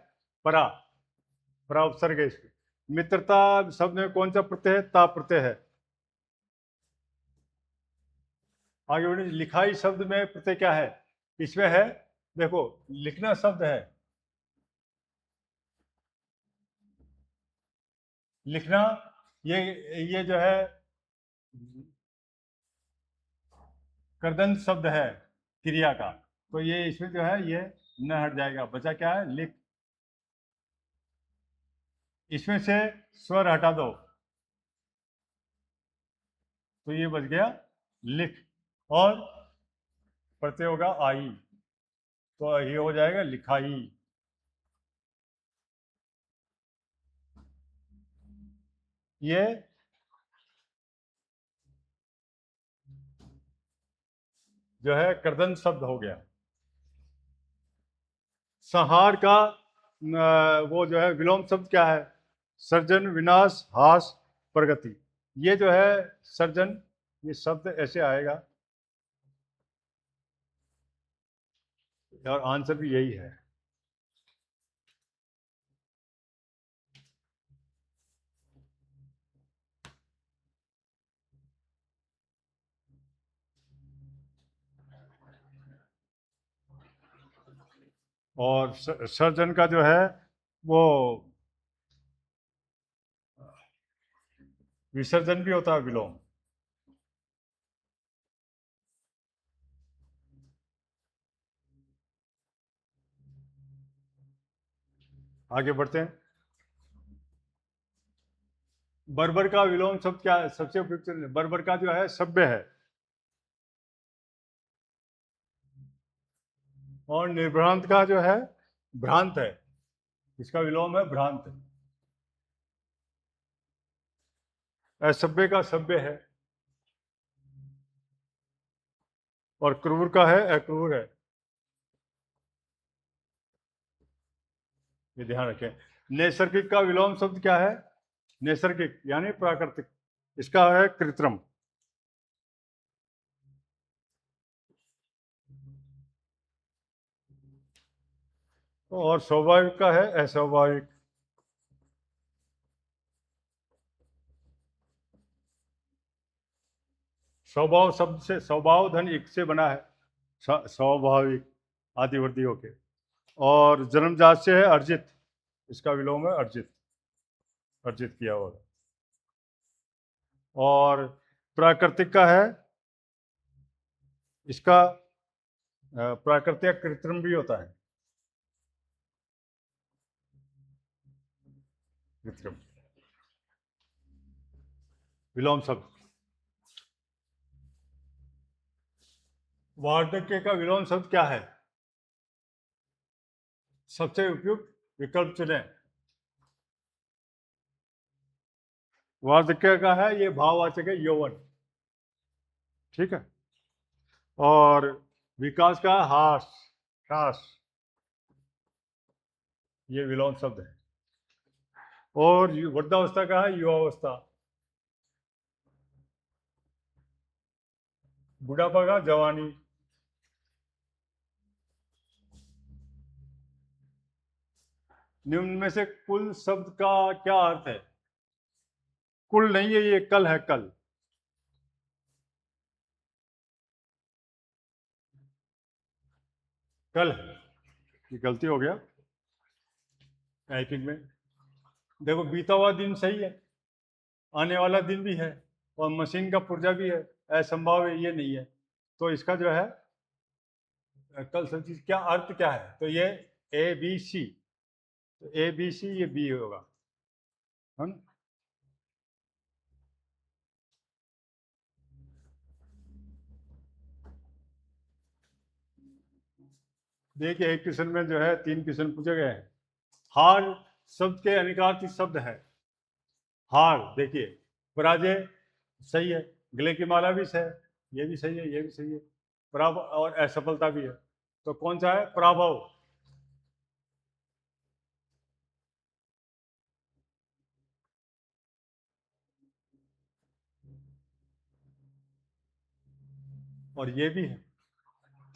परा उपसर्ग है इसमें। मित्रता शब्द में कौन सा प्रत्यय है? ता प्रत्यय है। आगे बढ़े। लिखाई शब्द में प्रत्यय क्या है? इसमें है, देखो, लिखना शब्द है, लिखना, ये जो है कर्दंत शब्द है क्रिया का, तो ये इसमें जो है ये न हट जाएगा। बचा क्या है? लिख। इसमें से स्वर हटा दो तो ये बच गया लिख, और प्रत्यय होगा आई, तो ये हो जाएगा लिखाई। ये जो है कर्दंत शब्द हो गया। संहार का वो जो है विलोम शब्द क्या है? सर्जन, विनाश, हास, प्रगति। ये जो है सर्जन, ये शब्द ऐसे आएगा, और आंसर भी यही है। और सर्जन का जो है वो विसर्जन भी होता है, विलोम। आगे बढ़ते हैं। बर्बर का विलोम शब्द क्या है? सबसे उपयुक्त बर्बर का जो है सभ्य है, और निर्भ्रांत का जो है भ्रांत है, इसका विलोम है भ्रांत। असभ्य का सभ्य है। और क्रूर का है अक्रूर है, ये ध्यान रखें। नैसर्गिक का विलोम शब्द क्या है? नैसर्गिक यानी प्राकृतिक, इसका है कृत्रिम। और स्वाभाविक का है अस्वाभाविक। स्वभाव शब्द से, स्वभाव धन एक से बना है, स्वाभाविक आदिवर्ती होके। और जन्मजात से है अर्जित, इसका विलोम है अर्जित, अर्जित किया हुआ। और प्राकृतिक का है, इसका प्राकृतिक कृत्रिम भी होता है, कृत्रिम विलोम शब्द। वार्धक्य का विलोम शब्द क्या है? सबसे उपयुक्त विकल्प चुनें। वार्धक्य का है, ये भाववाचक है यौवन, ठीक है। और विकास का हास, ह्रास, ये विलोम शब्द है। और वृद्धावस्था का है युवावस्था, बुढ़ापा का जवानी। निम्न में से कुल शब्द का क्या अर्थ है? कुल नहीं है, ये कल है, कल। कल, ये गलती हो गया टाइपिंग में। देखो, बीता हुआ दिन सही है, आने वाला दिन भी है, और मशीन का पुर्जा भी है, असंभव है ये नहीं है। तो इसका जो है कल सब चीज क्या अर्थ क्या है? तो ये ए बी सी, तो ए बी सी ये बी होगा, है ना। देखिए, एक क्वेश्चन में जो है 3 क्वेश्चन पूछे गए हैं। हार शब्द के अनिकार्थिक शब्द है। हार, देखिए, पराजय सही है, गले की माला भी सही है, ये भी सही है, ये भी सही है। पराभव और असफलता भी है, तो कौन सा है? पराभव। और ये भी है,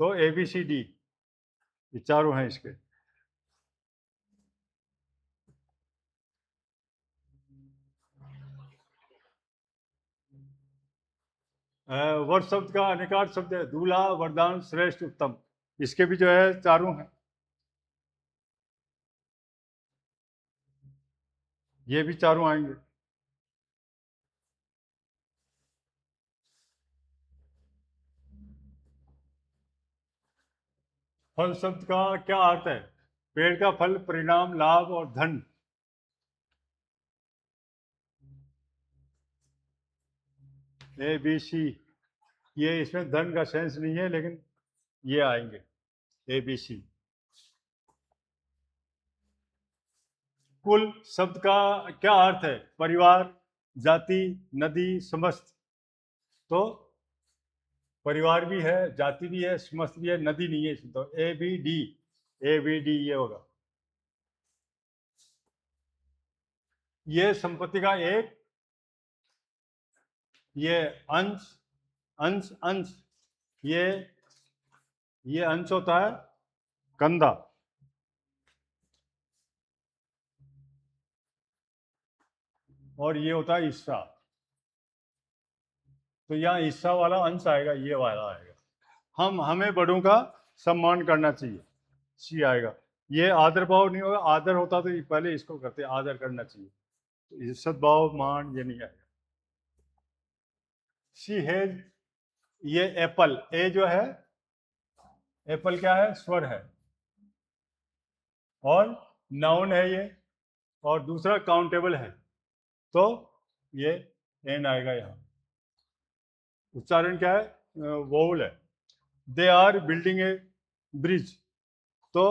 तो ए बी सी डी, ये चारों हैं इसके। वर शब्द का अनिकार शब्द है दूल्हा, वरदान, श्रेष्ठ, उत्तम, इसके भी जो है चारों हैं, ये भी चारों आएंगे। फल शब्द का क्या अर्थ है? पेड़ का फल, परिणाम, लाभ और धन। ए बी सी, ये इसमें धन का सेंस नहीं है, लेकिन ये आएंगे ए बी सी। कुल शब्द का क्या अर्थ है? परिवार, जाति, नदी, समस्त। तो परिवार भी है, जाति भी है, समस्त भी है, नदी नहीं है इसमें, तो A B D, A B D ये होगा। ये संपत्ति का एक, ये अंश, अंश अंश, ये अंश होता है कंधा, और ये होता है हिस्सा। तो यहाँ हिस्सा वाला अंश आएगा, ये वाला आएगा। हमें बड़ों का सम्मान करना चाहिए, सी आएगा। ये आदर भाव नहीं होगा, आदर होता तो पहले इसको करते, आदर करना चाहिए, तो इज्जत भाव, मान, ये नहीं आएगा। सी हैज, ये एप्पल, ए जो है एप्पल क्या है? स्वर है, और नाउन है ये, और दूसरा काउंटेबल है, तो ये एन आएगा यहाँ। उच्चारण क्या है? वोवल है। They are building a bridge, तो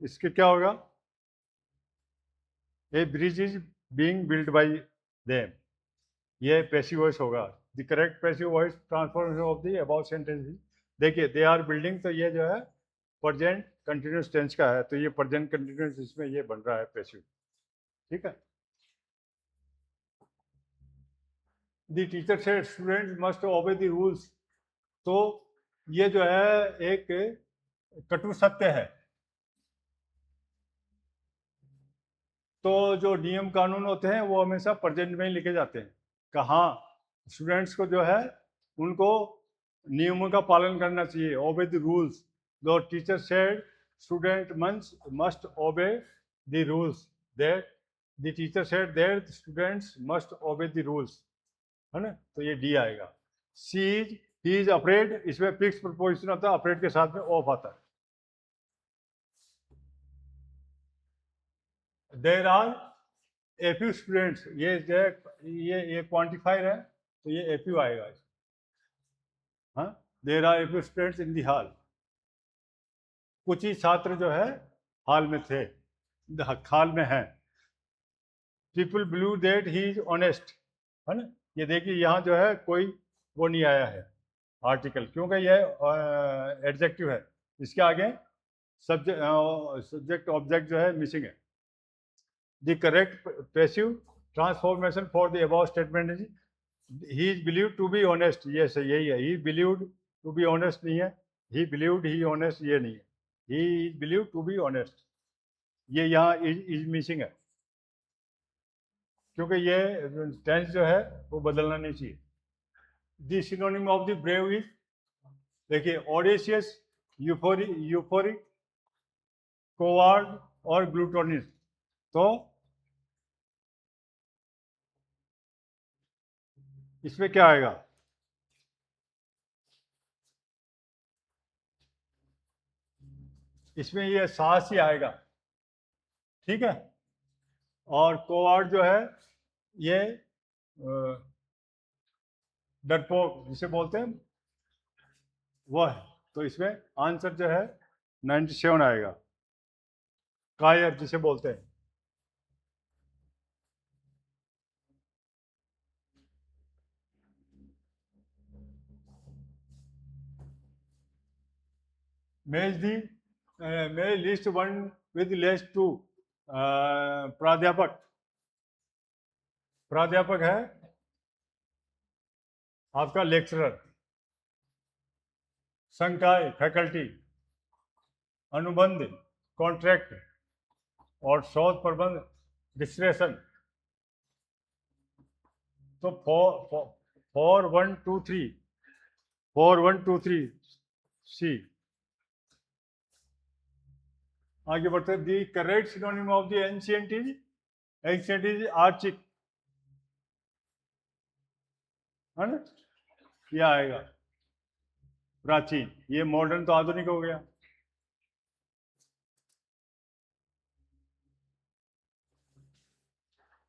इसके क्या होगा? A bridge is being build by them, ये पैसिव वॉइस होगा। The correct passive voice transformation of the about sentence is देखिए दे आर बिल्डिंग, तो ये जो है प्रेजेंट कंटिन्यूस टेंस का है, तो ये प्रेजेंट कंटिन्यूस इसमें ये बन रहा है पैसिव। ठीक है। The teacher said students must obey the rules, तो ये जो है एक कटु सत्य है। तो जो नियम कानून होते हैं वो हमेशा प्रेजेंट में ही लिखे जाते हैं। कहाँ स्टूडेंट्स को जो है उनको नियमों का पालन करना चाहिए, obey the rules. The teacher said student must obey the rules, that the teacher said that students must obey the rules, है ना। तो ये डी आएगा। C is he is afraid, इसमें फिक्स प्रपोजिशन होता है, अफ्रेड के साथ में ऑफ आता है। There are a few students, ये क्वांटिफायर है, तो ये ए फ्यू आएगा। हाँ, there are a few students in the hall, कुछ ही छात्र जो है हॉल में थे, हॉल में हैं। People believe that he is honest, है ना। ये देखिए यहाँ जो है कोई वो नहीं आया है आर्टिकल, क्योंकि यह एडजेक्टिव है, इसके आगे सब्जेक्ट ऑब्जेक्ट जो है मिसिंग है। The correct passive transformation for the above statement is he is believed to be honest, ये सही यही है। He believed to be honest नहीं है, ही बिलीव्ड ही ऑनेस्ट ये नहीं है, he is believed to be honest, ये यहाँ इज मिसिंग है, क्योंकि ये टेंस जो है वो बदलना नहीं चाहिए। The synonym of the brave is, देखिए ऑडेशियस, यूफोरिक, कोवार्ड और ग्लूटोनिस। तो इसमें क्या आएगा? इसमें ये साहसी आएगा, ठीक है। और कोवार्ड जो है ये डरपोक जिसे बोलते हैं वो है, तो इसमें आंसर जो है 97 आएगा। कायर जिसे बोलते हैं। Match the main list one with list two, प्राध्यापक, प्राध्यापक है आपका लेक्चरर, संकाय फैकल्टी, अनुबंध कॉन्ट्रैक्ट, और शोध प्रबंध डिस्क्रेशन। तो 4 1 2 3 सी। आगे बढ़ते हैं। The correct synonym of the ancient is archaic, है ना, ये आएगा प्राचीन, ये मॉडर्न तो आधुनिक हो गया।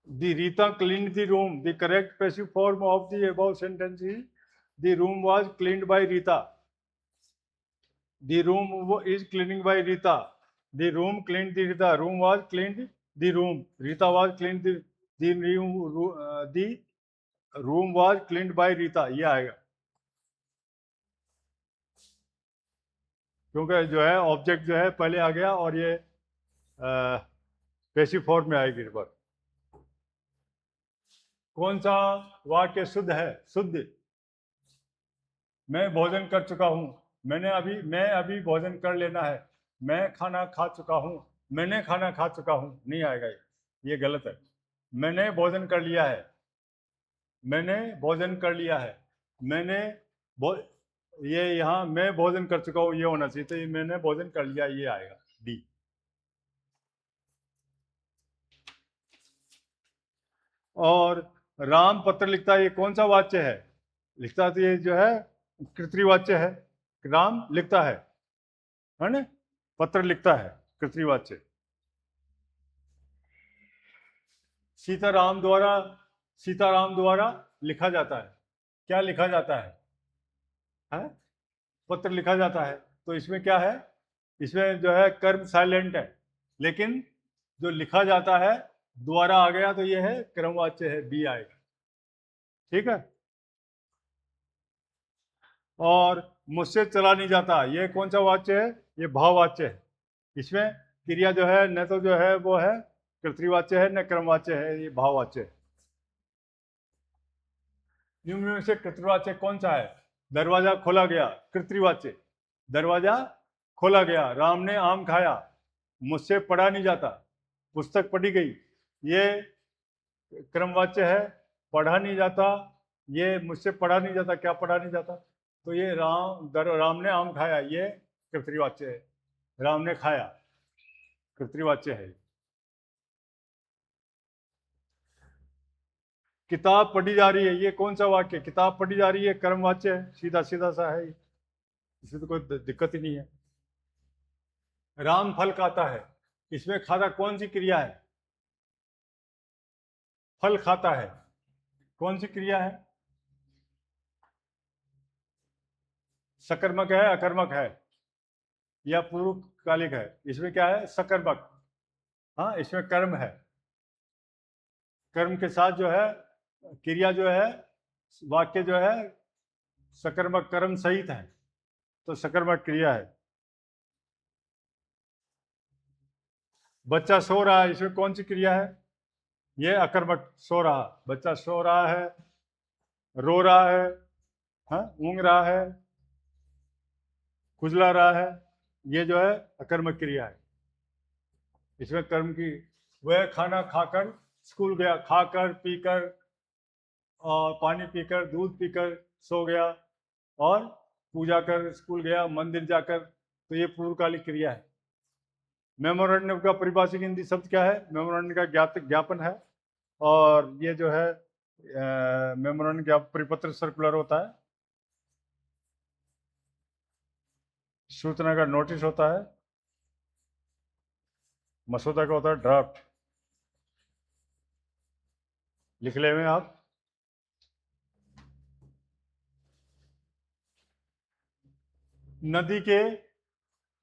The Rita cleaned the room. The correct passive form of the above sentence is the room was cleaned by Rita. The room is cleaning by Rita. The room cleaned the Rita. Room was cleaned the room. Rita was cleaned the room was cleaned by Rita. ये आएगा, क्योंकि जो है object जो है पहले आ गया और ये पैसिव फॉर्म में आएगी रिवर्ब। कौन सा वाक्य शुद्ध है? शुद्ध, मैं भोजन कर चुका हूं, मैं अभी भोजन कर लेना है, मैं खाना खा चुका हूं, मैंने खाना खा चुका हूं, नहीं आएगा ये गलत है। मैंने भोजन कर लिया है, मैंने भोजन कर लिया है, ये यहाँ मैं भोजन कर चुका हूँ ये होना चाहिए, तो ये मैंने भोजन कर लिया ये आएगा डी। और राम पत्र लिखता है, ये कौन सा वाच्य है? लिखता तो ये जो है कृतवाच्य है, राम लिखता है ना, पत्र लिखता है कृतवाच्य। सीताराम द्वारा लिखा जाता है, क्या लिखा जाता है? पत्र लिखा जाता है। तो इसमें क्या है? इसमें जो है कर्म साइलेंट है, लेकिन जो लिखा जाता है द्वारा आ गया तो ये है क्रमवाच्य है, बी आएगा, ठीक है। और मुझसे चला नहीं जाता, ये कौन सा वाच्य है? ये भाववाच्य है। इसमें क्रिया जो है न तो जो है वो है कर्तृवाच्य है, न क्रमवाच्य है, ये भाववाच्य है। निम्न में से कर्तृवाच्य कौन सा है? दरवाजा खोला गया, कर्तृवाच्य। दरवाजा खोला गया, राम ने आम खाया, मुझसे पढ़ा नहीं जाता, पुस्तक पढ़ी गई, ये क्रमवाच्य है। पढ़ा नहीं जाता, ये मुझसे पढ़ा नहीं जाता, क्या पढ़ा नहीं जाता? तो ये राम ने आम खाया, ये कर्तृवाच्य है। राम ने खाया, कर्तृवाच्य है। किताब पढ़ी जा रही है, ये कौन सा वाक्य? किताब पढ़ी जा रही है, कर्मवाच्य है, सीधा सीधा सा है, इसमें तो कोई दिक्कत ही नहीं है। राम फल खाता है, इसमें खाता कौन सी क्रिया है? फल खाता है, कौन सी क्रिया है? सकर्मक है, अकर्मक है, या पूर्वकालिक है? इसमें क्या है? सकर्मक। हाँ, इसमें कर्म है। कर्म के साथ जो है क्रिया जो है, वाक्य जो है सकर्मक कर्म सहित है, तो सकर्मक क्रिया है। बच्चा सो रहा है, इसमें कौन सी क्रिया है? ये अकर्मक, सो रहा, बच्चा सो रहा है, रो रहा है, हाँ, ऊँग रहा है, खुजला रहा है, ये जो है अकर्मक क्रिया है। इसमें कर्म की, वह खाना खाकर स्कूल गया, खाकर पीकर और पानी पीकर दूध पीकर सो गया, और पूजा कर स्कूल गया, मंदिर जाकर, तो ये पूर्वकालिक क्रिया है। मेमोरेंडम का परिभाषिक हिंदी शब्द क्या है? मेमोरेंडम का ज्ञापन है, और ये जो है मेमोरेंडम का परिपत्र सर्कुलर होता है, सूचना का नोटिस होता है, मसौदा का होता है ड्राफ्ट। लिख ले में आप। नदी के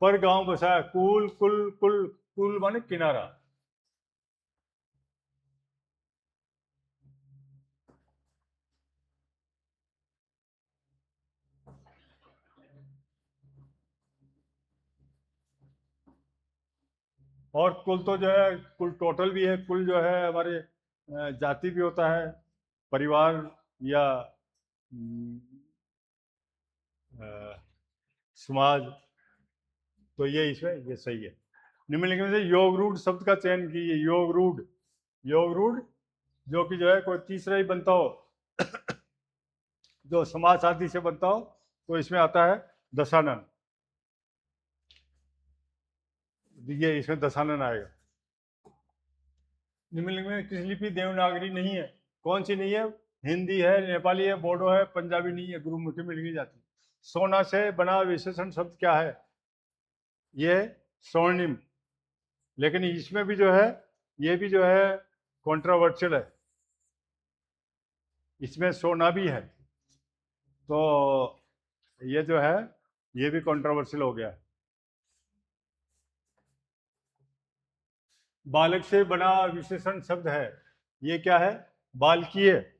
पर गांव बसाया, कुल कुल कुल, कुल माने किनारा। और कुल तो जो है कुल टोटल भी है, कुल जो है हमारे जाति भी होता है, परिवार या समाज, तो ये इसमें ये सही है। निम्नलिखित में से योग रूढ़ शब्द का चयन कीजिए। योग रूढ़, योग रूढ़ जो कि जो है कोई तीसरा ही बनता हो, जो समास आदि से बनता हो, तो इसमें आता है दशानन, ये इसमें दशानन आएगा। निम्नलिखित में किस लिपि देवनागरी नहीं है? कौन सी नहीं है? हिंदी है, नेपाली है, बोडो है, पंजाबी नहीं है, गुरुमुखी में लिखी जाती है। सोना से बना विशेषण शब्द क्या है? ये स्वर्णिम, लेकिन इसमें भी जो है, ये भी जो है कॉन्ट्रोवर्शियल है, इसमें सोना भी है, तो ये जो है ये भी कॉन्ट्रोवर्शियल हो गया। बालक से बना विशेषण शब्द है, ये क्या है? बालकीय।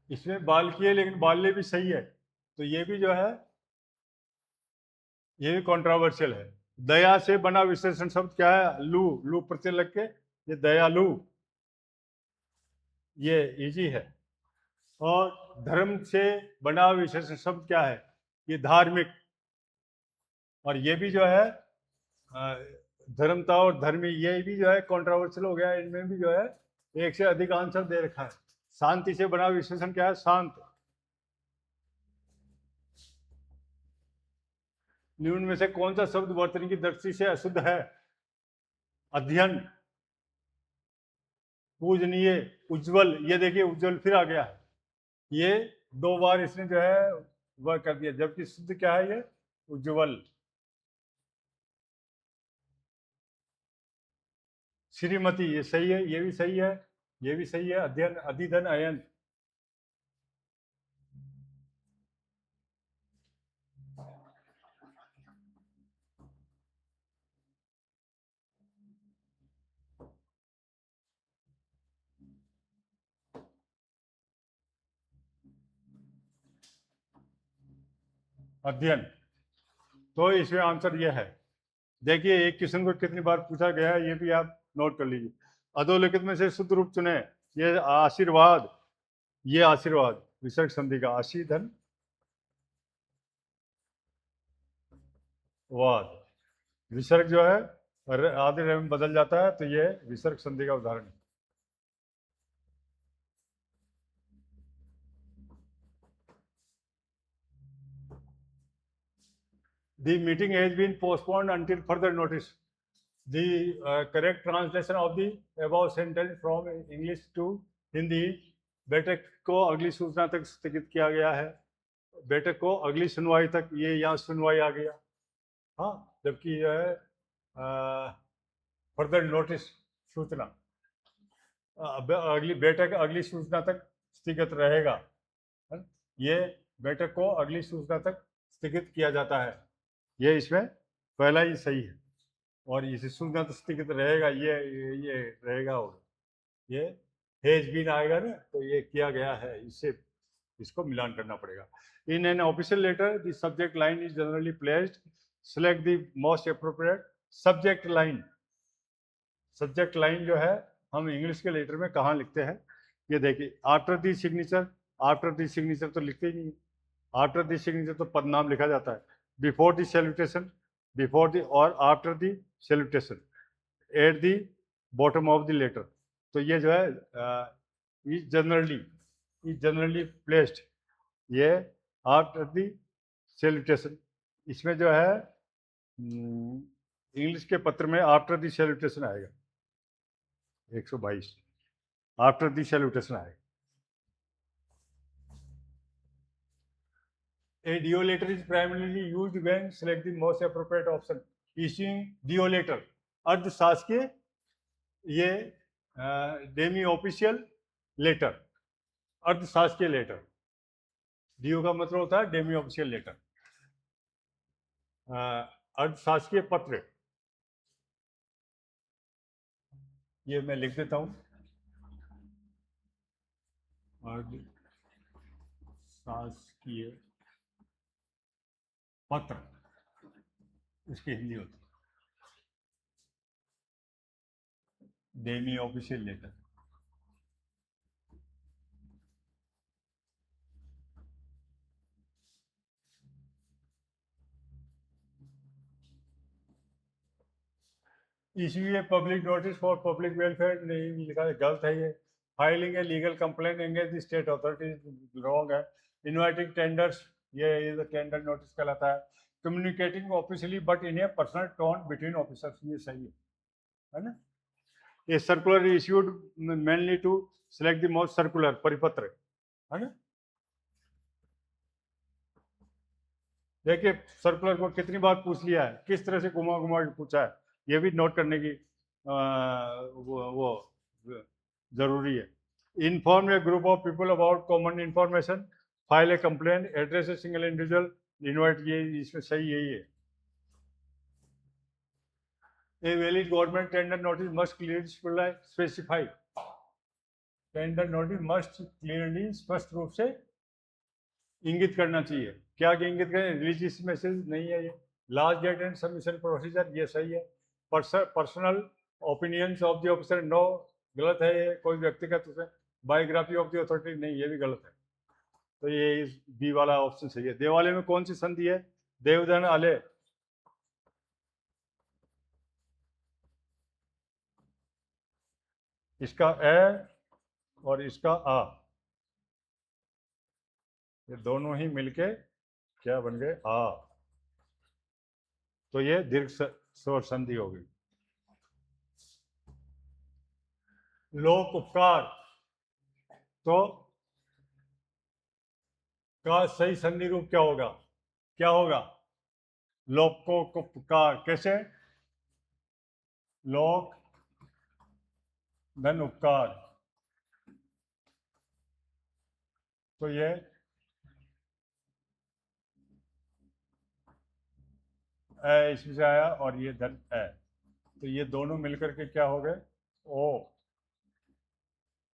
इसमें बालकीय, लेकिन बाल्य भी सही है, तो ये भी जो है ये भी कॉन्ट्रोवर्शियल है। दया से बना विशेषण शब्द क्या है? लू, लू प्रत्यय लग के ये दयालु, ये इजी है। और धर्म से बना विशेषण शब्द क्या है? ये धार्मिक, और ये भी जो है धर्मता और धर्मी, ये भी जो है कॉन्ट्रोवर्शियल हो गया, इनमें भी जो है एक से अधिक आंसर दे रखा है। शांति से बना विशेषण क्या है? शांत। निम्न में से कौन सा शब्द वर्तनी की दृष्टि से अशुद्ध है? अध्ययन, पूजनीय, उज्जवल, ये देखिए उज्जवल फिर आ गया है, ये दो बार इसने जो है वह कर दिया, जबकि शुद्ध क्या है? ये उज्जवल। श्रीमती, ये सही है, ये भी सही है, ये भी सही है। अध्ययन, अधिधन, अयन। अध्ययन। तो इसमें आंसर ये है। देखिए एक क्वेश्चन को कितनी बार पूछा गया है ये भी आप नोट कर लीजिए। अधोलिखित में से शुद्ध रूप चुने। ये आशीर्वाद, ये आशीर्वाद विसर्ग संधि का, आशी धन वाद, विसर्ग जो है आधे में बदल जाता है, तो ये विसर्ग संधि का उदाहरण है। The meeting has been postponed until further notice. The correct translation of the above sentence from English to Hindi is, बैठक को अगली सूचना तक स्थगित किया गया है। बैठक को अगली सुनवाई तक, ये यहाँ सुनवाई आ गया, हाँ, जबकि जो है फर्दर नोटिस सूचना, अगली बैठक अगली सूचना तक स्थगित रहेगा, ये बैठक को अगली सूचना तक स्थगित किया जाता है, ये इसमें पहला ही सही है। और इस सूचना तक स्थगित रहेगा, ये रहेगा, और ये हैज बीन आएगा ना, तो ये किया गया है, इससे इसको मिलान करना पड़ेगा। In an official letter the subject line is generally placed, select the most appropriate subject line. Subject line जो है हम इंग्लिश के लेटर में कहाँ लिखते हैं, ये देखिए, after the signature. After the signature तो लिखते ही नहीं, आफ्टर दी सिग्नेचर तो पदनाम लिखा जाता है। Before the salutation, before the और after the salutation, at the bottom of the letter. तो ये जो है इज जनरली प्लेस्ड, ये आफ्टर दी सैल्यूटेशन। इसमें जो है इंग्लिश के पत्र में आफ्टर दी सैल्यूटेशन आएगा, 122 आफ्टर दी सैल्यूटेशन आएगा। A DO letter is primarily used when select the most appropriate option. Issuing DO letter, अर्ध शासकीय, ये डेमी ऑफिशियल लेटर, अर्ध शासकीय लेटर। DO का मतलब होता है डेमी ऑफिशियल लेटर, अर्ध शासकीय पत्र। ये मैं लिख देता हूँ, अर्ध शासकीय पत्र, इसकी हिंदी होती है demi official letter. Issue a public notice for public welfare, नहीं लिखा है, गलत है ये। Filing a legal complaint engage the state authorities, wrong है। इनवाइटिंग टेंडर्स, ये टेंडर नोटिस कहलाता है। Communicating officially but in a personal tone between officers, ये सही है ना। A circular issued mainly to select the most, circular परिपत्र है ना। देखिए सर्कुलर को कितनी बार पूछ लिया है, किस तरह से घुमा घुमा के पूछा है, ये भी नोट करने की वो जरूरी है। Inform A group of people about common information, file A complaint, address a single individual, invite, ये इसमें सही यही है। A valid government tender notice must clearly specify, tender notice must clearly स्पष्ट रूप से इंगित करना चाहिए। क्या इंगित करें, रिलीजियस मैसेज नहीं है ये। Last date and submission procedure, ये सही है। Personal opinions of the officer, no, गलत है ये, कोई व्यक्तिगत उसे। बायोग्राफी ऑफ द अथॉरिटी, नहीं, ये भी गलत है। तो ये इस बी वाला ऑप्शन सही है। देवालय में कौन सी संधि है, देवधन आले, इसका ए और इसका आ, ये दोनों ही मिलके क्या बन गए, आ, तो ये दीर्घ स्वर संधि होगी। लोक उपकार, तो का सही संधि रूप क्या होगा, क्या होगा, लोकोपकार। कैसे, लोक धन उपकार, तो ये ए इसमें से आया और ये धन ए, तो ये दोनों मिलकर के क्या हो गए, ओ,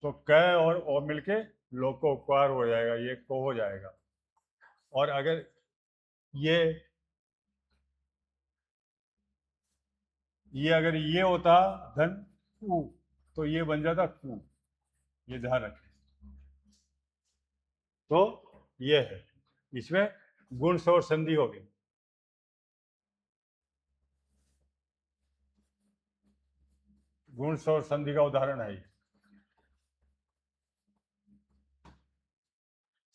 तो क और ओ मिलके लोकोपकार हो जाएगा, ये को हो जाएगा। और अगर ये अगर ये होता धन उ तो ये बन जाता कु, ये ध्यान रखें। तो ये है, इसमें गुण से और संधि हो गई। गुण से और संधि का उदाहरण है ये।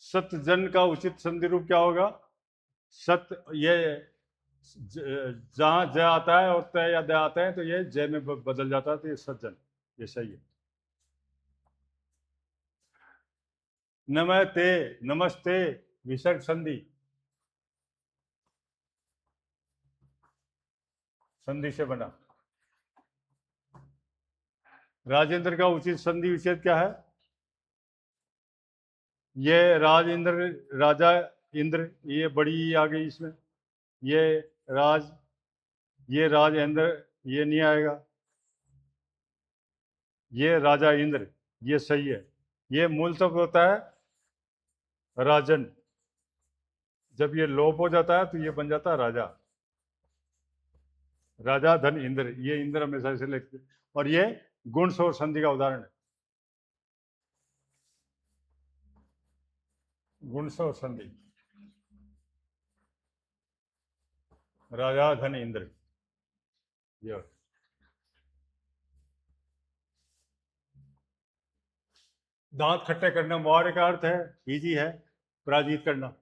सत जन का उचित संधि रूप क्या होगा? सत, ये जहां ज आता है और तय या द आता है तो ये जय में बदल जाता है, तो ये सज्जन, ये सही है। नमस्ते, नमस्ते विसर्ग संधि, संधि से बना। राजेंद्र का उचित संधि विच्छेद क्या है? ये राजेंद्र, राजा इंद्र, ये बड़ी आ गई इसमें, ये राज, ये राजेंद्र, ये नहीं आएगा, ये राजा इंद्र, ये सही है। ये मूल शब्द होता है राजन, जब ये लोप हो जाता है तो ये बन जाता है राजा। राजा धन इंद्र, ये इंद्र हमेशा ऐसे लिखते, और ये गुण से और संधि का उदाहरण है। गुण से और संधि, राजा धन इंद्र, ये। दांत खट्टे करना मुहावरे का अर्थ है, इजी है, पराजित करना।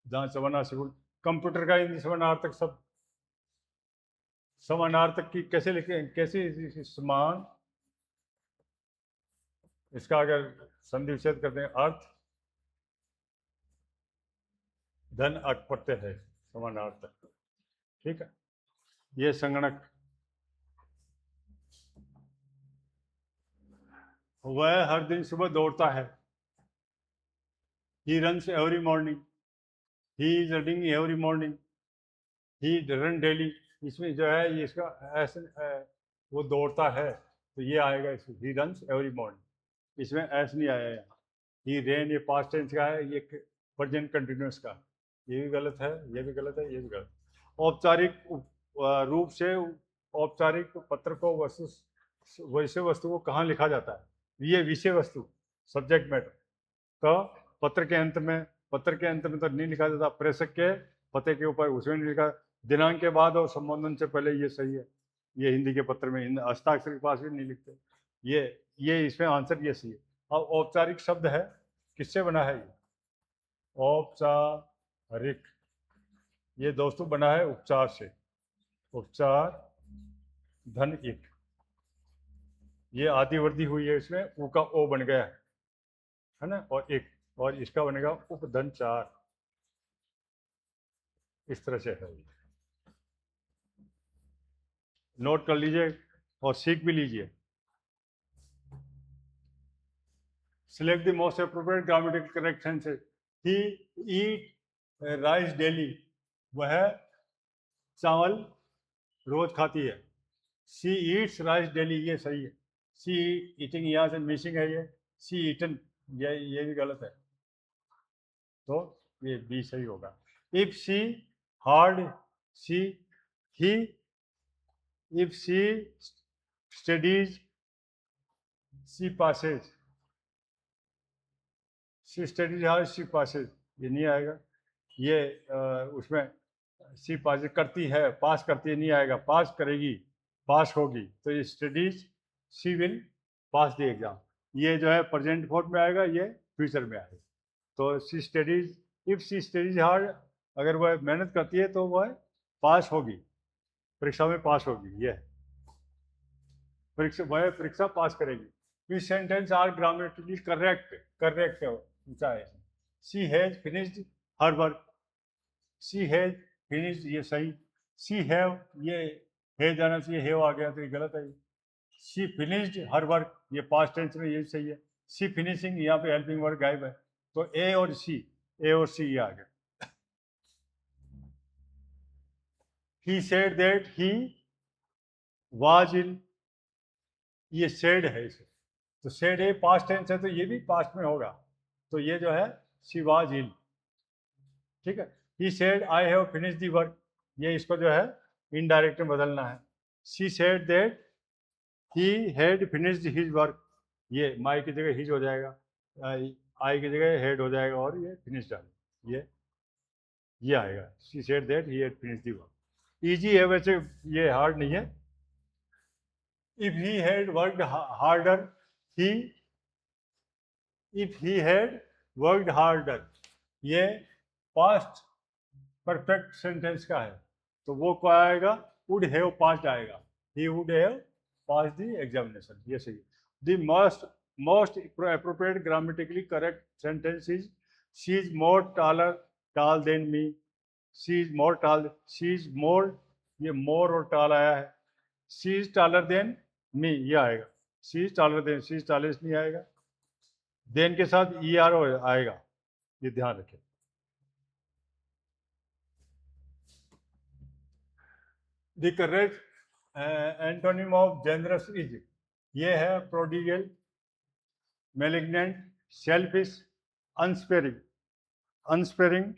दांत समानार्थक, कंप्यूटर का हिंदी समानार्थक शब्द, समानार्थक की कैसे लिखे, कैसे समान, इसका अगर संधि विच्छेद करते हैं, अर्थ धन अटपटे है, समानार्थक, ठीक है। ये संगणक, वह हर दिन सुबह दौड़ता है, he runs every morning, he is running every morning, he run daily. इसमें जो है ये इसका ऐसे वो दौड़ता है, तो ये आएगा इसमें, ही रन्स एवरी मॉर्निंग। इसमें ऐस नहीं आया यहाँ, ही रेन ये पास्ट टेंस का है, ये प्रेजेंट कंटिन्यूअस का, ये भी गलत है, ये भी गलत है, ये भी गलत। औपचारिक रूप से औपचारिक पत्र को वस्तु, वैसे वस्तु को कहाँ लिखा जाता है? ये विषय वस्तु, सब्जेक्ट मैटर, तो पत्र के अंत में, पत्र के अंत में तो नहीं लिखा जाता, प्रेषक के पते के ऊपर उसमें नहीं लिखा, दिनांक के बाद और संबोधन से पहले, ये सही है। ये हिंदी के पत्र में हस्ताक्षर के पास भी नहीं लिखते, ये इसमें आंसर ये सही है। अब औपचारिक शब्द है, किससे बना है ये? औपचारिक, ये दोस्तों बना है उपचार से, उपचार धन एक, ये आदि वृद्धि हुई है, इसमें ऊ का ओ बन गया है ना, और एक, और इसका बनेगा उपधन चार, इस तरह से है। नोट कर लीजिए और सीख भी लीजिए। Select the most appropriate grammatical correct sentences. He eat rice daily. वह चावल रोज खाती है। She eats rice daily, ये सही है। She eating यहाँ से मिसिंग है, ये she eaten, ये भी गलत है, तो ये बी सही होगा। If she hard, he, if she studies, she passes, she studies hard, she passes, ये नहीं आएगा। ये उसमें सी पास करती है, पास करती है नहीं आएगा, पास करेगी, पास होगी, तो ये studies, she will pass the exam, ये जो है प्रेजेंट फॉर्म में आएगा, ये फ्यूचर में आएगा। तो she studies, if she studies hard, अगर वह मेहनत करती है तो वह पास होगी, परीक्षा में पास होगी, ये परीक्षा, वह परीक्षा पास करेगी। इस sentence are grammatically correct, correct पूछा है। She has finished her work, she has finished, ये सही। सी हैव, ये हैज आना चाहिए, हैव आ गया तो ये गलत है। सी फिनिश्ड हर वर्क, ये पास्ट टेंस में ये सही है। सी फिनिशिंग, यहाँ पे हेल्पिंग वर्क गायब है, तो ए और सी, ए और सी ये आ गया। He said that he was in, ये सेड है इसे, तो सेड ए पास्ट टेंस है, तो ये भी पास्ट में होगा, तो ये जो है शी वाज इन, ठीक है। He said I have finish the work, ये इसको जो है इनडायरेक्ट में बदलना है। She said that he had finished his work, ये माई की जगह हिज हो जाएगा, आई की जगह हेड हो जाएगा और ये फिनिश डाल ये आएगा। She said that he had finished the work. Easy है वैसे, ये हार्ड नहीं है। If he had worked harder, he if he had worked harder, ये पास्ट परफेक्ट सेंटेंस का है, तो वो क्या आएगा, वुड हैव पास्ड आएगा, he would have pass the examination, ये सही है। The most appropriate grammatically correct sentence is she is more tall than me, she is more tall, she is more, ये more और tall आया है, she is taller than me ये आएगा, she is taller than, she is tallest नहीं आएगा, then के साथ er आएगा, ये ध्यान रखें। The correct antonym of generous is, ये है प्रोडिगल, मैलिग्नेंट, सेल्फिश, अनस्पेयरिंग। अनस्पेयरिंग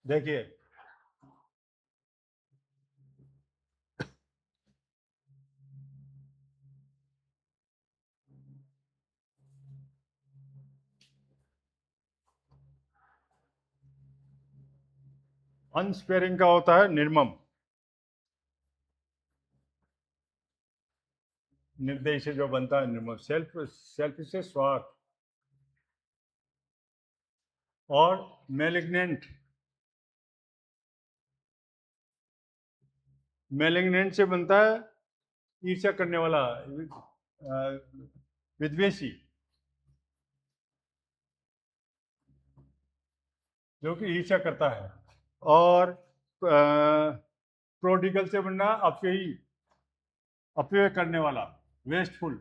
देखिए, अनस्पेयरिंग का होता है निर्मम, निर्दयी से जो बनता है निर्मम। सेल्फ से स्वार्थ, और मैलिग्नेंट, मैलिग्नेंट से बनता है ईर्ष्या करने वाला, विद्वेषी, जो कि ईर्ष्या करता है। और प्रोडिगल से बनना अपव्ययी, अपव्यय करने वाला, वेस्टफुल।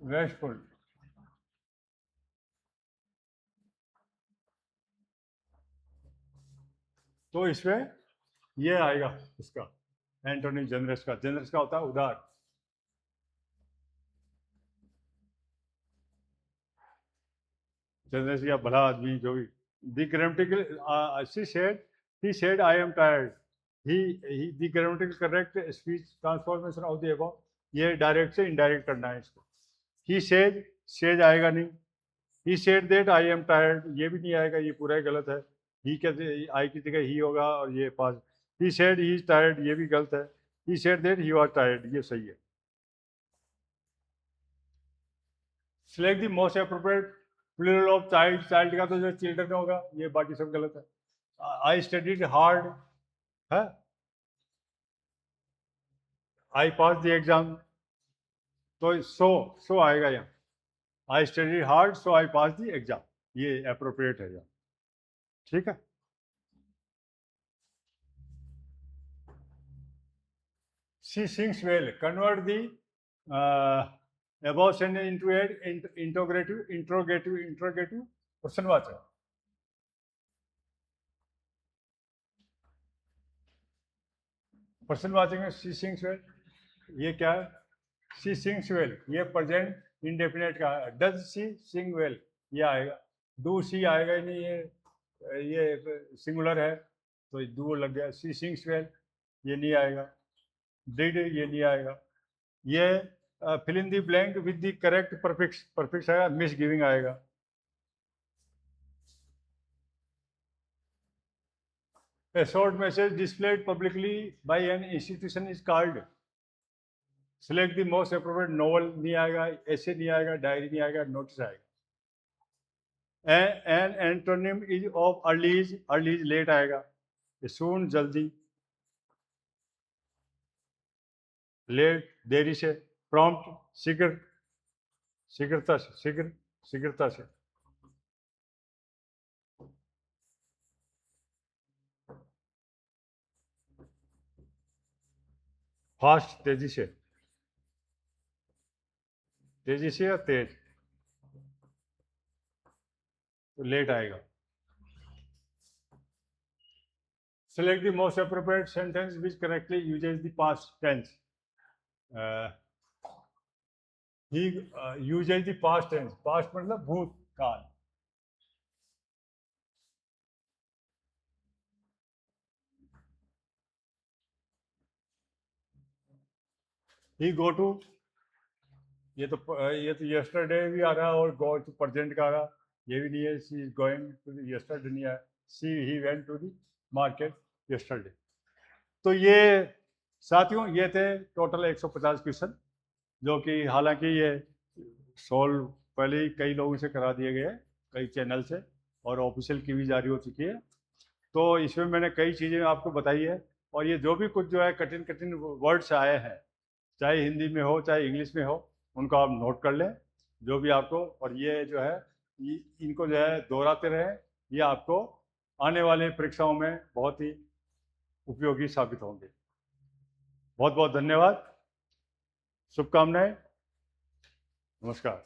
वेस्टफुल, तो इसमें ये आएगा इसका एंटोनी जेनरस का। जेनरस का होता है उदार। जेनरस या भला आदमी, जो भी। The grammatical he said I am tired, the grammatical correct speech transformation of the above, ये डायरेक्ट से इनडायरेक्ट करना है इसको। he said आएगा नहीं, he said that I am tired, ये भी नहीं आएगा, ये पूरा ही गलत है। ही कैसे, आई की जगह ही होगा और ये पास। he said he is tired, ये भी गलत है। he said that he was tired, ये सही है। select the most appropriate plural of child, child का तो जो children होगा, ये बाकी सब गलत है। I studied hard है, I passed the exam, तो so आएगा यहाँ। I studied hard so I passed the exam, ये appropriate है यहाँ, ठीक है। She sings well, convert the above sentence into an interrogative प्रश्नवाचक। प्रश्नवाचक में she sings well, ये क्या है, she sings well, ये प्रेजेंट इंडेफिनेट का है। does she sing well, ये आएगा। do she आएगा ही नहीं, ये सिंगुलर है तो do लग गया। she sings well, ये नहीं आएगा। did, ये नहीं आएगा। ये fill in the blank with the correct prefix, prefix आएगा, मिस गिविंग आएगा। A short message displayed publicly by an institution is called, select the most appropriate novel नहीं आएगा, ऐसे नहीं आएगा, डायरी नहीं आएगा, नोटिस आएगा। An antonym is of early is late आएगा, soon जल्दी, लेट देरी से, prompt शीघ्र, शीघ्रता से, शीघ्रता से। फास्ट तेजी से, तेजी से या तेज, तो लेट आएगा। select the most appropriate sentence which correctly uses the past tense. He uses the past tense. Past मतलब भूतकाल. He go to, ये तो yesterday भी आ रहा है और go to present का आ रहा, ये भी नहीं है. She is going to the yesterday नहीं है. He went to the market yesterday. तो ये साथियों ये थे टोटल 150 क्वेश्चन, जो कि हालांकि ये सॉल्व पहले ही कई लोगों से करा दिए गए, कई चैनल से, और ऑफिशियल की भी जारी हो चुकी है. तो इसमें मैंने कई चीज़ें आपको बताई है, और ये जो भी कुछ जो है कठिन कठिन वर्ड्स आए हैं, चाहे हिंदी में हो चाहे इंग्लिश में हो, उनको आप नोट कर लें जो भी आपको, और ये जो है इनको जो है दोहराते रहें. ये आपको आने वाले परीक्षाओं में बहुत ही उपयोगी साबित होंगे. बहुत बहुत धन्यवाद, शुभकामनाएं, नमस्कार.